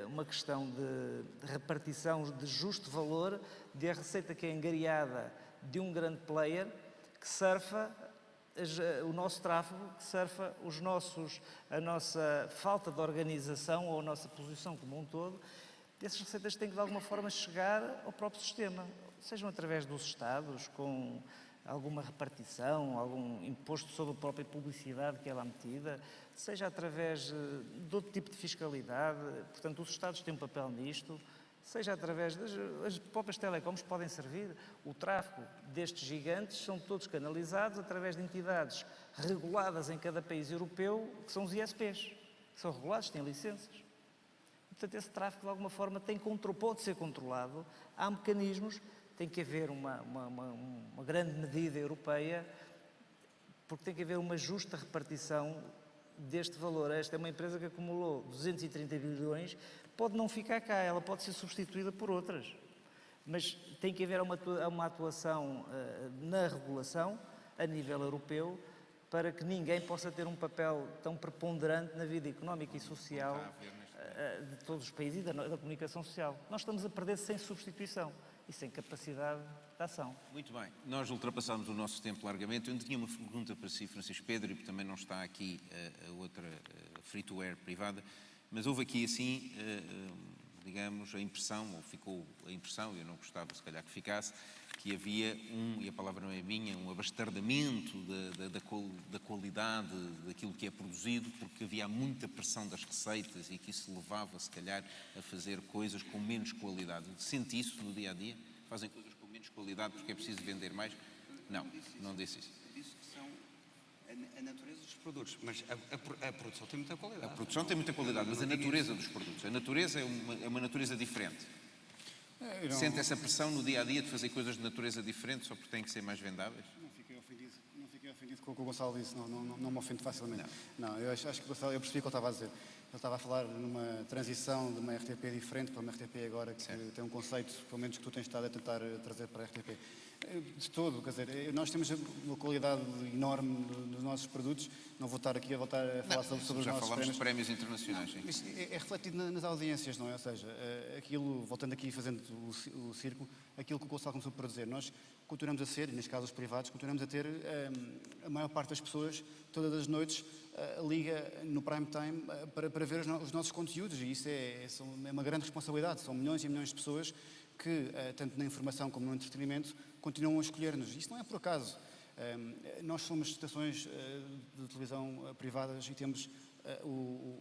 uma questão de repartição de justo valor da receita que é angariada de um grande player que surfa o nosso tráfego, que surfa a nossa falta de organização ou a nossa posição como um todo. Essas receitas têm que de alguma forma chegar ao próprio sistema, sejam através dos Estados, com alguma repartição, algum imposto sobre a própria publicidade que é lá metida, seja através de outro tipo de fiscalidade, portanto os Estados têm um papel nisto, seja através das próprias telecoms podem servir. O tráfego destes gigantes são todos canalizados através de entidades reguladas em cada país europeu, que são os ISPs, que são regulados, têm licenças. Portanto, esse tráfego, de alguma forma, pode ser controlado. Há mecanismos, tem que haver uma grande medida europeia, porque tem que haver uma justa repartição deste valor. Esta é uma empresa que acumulou 230 bilhões, pode não ficar cá, ela pode ser substituída por outras. Mas tem que haver uma atuação na regulação, a nível europeu, para que ninguém possa ter um papel tão preponderante na vida económica e social de todos os países e da comunicação social. Nós estamos a perder sem substituição e sem capacidade de ação.
Muito bem. Nós ultrapassámos o nosso tempo largamente. Eu tinha uma pergunta para si, Francisco Pedro, e também não está aqui a outra free-to-air privada, mas houve aqui, assim, digamos, a impressão, ou ficou a impressão, e eu não gostava, se calhar, que ficasse, que havia e a palavra não é minha, um abastardamento da qualidade daquilo que é produzido, porque havia muita pressão das receitas e que isso levava, se calhar, a fazer coisas com menos qualidade. Sente isso no dia-a-dia? Fazem coisas com menos qualidade porque é preciso vender mais? Não, não disse isso.
Disse que são a natureza dos produtos, mas a produção tem muita qualidade.
A produção tem muita qualidade, mas a natureza dos produtos. A natureza é uma natureza diferente. Sente essa pressão no dia-a-dia de fazer coisas de natureza diferente só porque têm que ser mais vendáveis?
Não fiquei ofendido com o que o Gonçalo disse, não me ofendo facilmente. Não, eu acho que o Gonçalo, eu percebi o que ele estava a dizer. Ele estava a falar numa transição de uma RTP diferente para uma RTP agora que tem um conceito, pelo menos que tu tens estado a tentar trazer para a RTP. De todo, quer dizer, nós temos uma qualidade enorme dos nossos produtos, não vou estar aqui a voltar a falar sobre os nossos prémios.
Já falámos de prémios internacionais, sim.
Mas é refletido nas audiências, não é? Ou seja, aquilo, voltando aqui e fazendo o círculo, aquilo que o Gonçalo começou por dizer, nós continuamos a ser, e neste caso os privados, continuamos a ter a maior parte das pessoas, todas as noites, liga no prime time para ver os nossos conteúdos, e isso é uma grande responsabilidade. São milhões e milhões de pessoas que, tanto na informação como no entretenimento, continuam a escolher-nos. Isso não é por acaso. Nós somos estações de televisão privadas e temos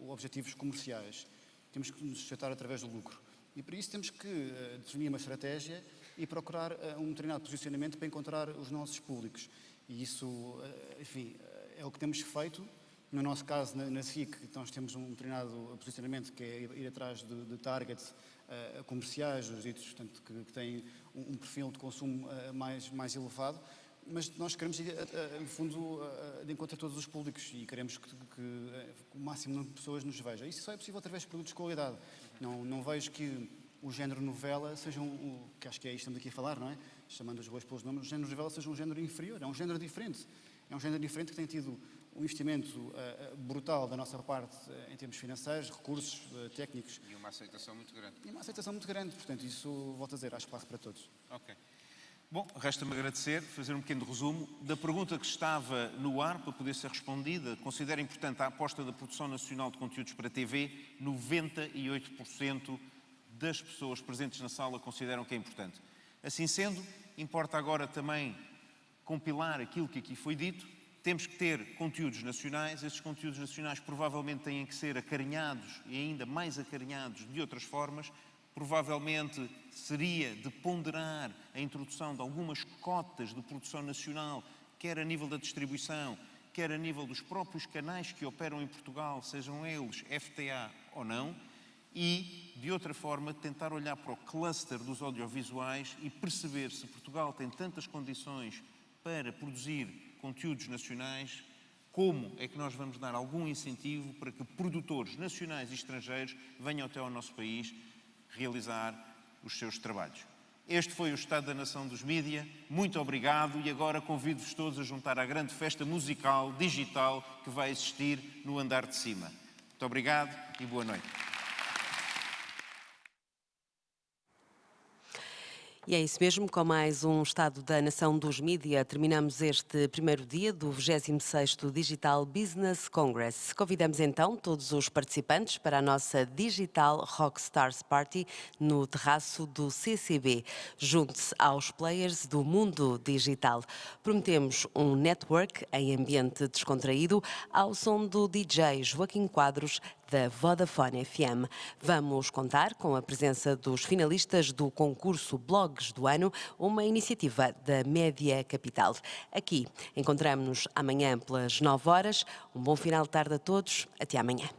objetivos comerciais. Temos que nos sujeitar através do lucro. E para isso temos que definir uma estratégia e procurar um determinado posicionamento para encontrar os nossos públicos. E isso, enfim, é o que temos feito. No nosso caso, na SIC, nós temos um determinado posicionamento que é ir atrás de targets comerciais, os ditos, portanto, que têm um perfil de consumo mais elevado, mas nós queremos ir, no fundo, de encontro a todos os públicos e queremos que o máximo número de pessoas nos veja. Isso só é possível através de produtos de qualidade. Não vejo que o género novela seja que acho que é isto que estamos aqui a falar, não é? Chamando os bois pelos nomes, o género novela seja um género inferior, é um género diferente. É um género diferente que tem tido um investimento brutal da nossa parte em termos financeiros, recursos técnicos.
E uma aceitação muito grande.
Portanto, isso, volto a dizer, há espaço para todos.
Ok. Bom, resta-me agradecer, fazer um pequeno resumo da pergunta que estava no ar para poder ser respondida. Considero importante a aposta da produção nacional de conteúdos para TV. 98% das pessoas presentes na sala consideram que é importante. Assim sendo, importa agora também compilar aquilo que aqui foi dito. Temos que ter conteúdos nacionais. Esses conteúdos nacionais provavelmente têm que ser acarinhados e ainda mais acarinhados de outras formas. Provavelmente seria de ponderar a introdução de algumas cotas de produção nacional, quer a nível da distribuição, quer a nível dos próprios canais que operam em Portugal, sejam eles FTA ou não, e, de outra forma, tentar olhar para o cluster dos audiovisuais e perceber se Portugal tem tantas condições para produzir conteúdos nacionais Como é que nós vamos dar algum incentivo para que produtores nacionais e estrangeiros venham até ao nosso país realizar os seus trabalhos? Este foi o Estado da Nação dos Mídia. Muito obrigado e agora convido-vos todos a juntar à grande festa musical, digital, que vai existir no andar de cima. Muito obrigado e boa noite.
E é isso mesmo, com mais um Estado da Nação dos Mídia, terminamos este primeiro dia do 26º Digital Business Congress. Convidamos então todos os participantes para a nossa Digital Rockstars Party no terraço do CCB. Junte-se aos players do mundo digital. Prometemos um network em ambiente descontraído ao som do DJ Joaquim Quadros, da Vodafone FM. Vamos contar com a presença dos finalistas do concurso Blogs do Ano, uma iniciativa da Média Capital. Aqui encontramos-nos amanhã pelas 9 horas. Um bom final de tarde a todos. Até amanhã.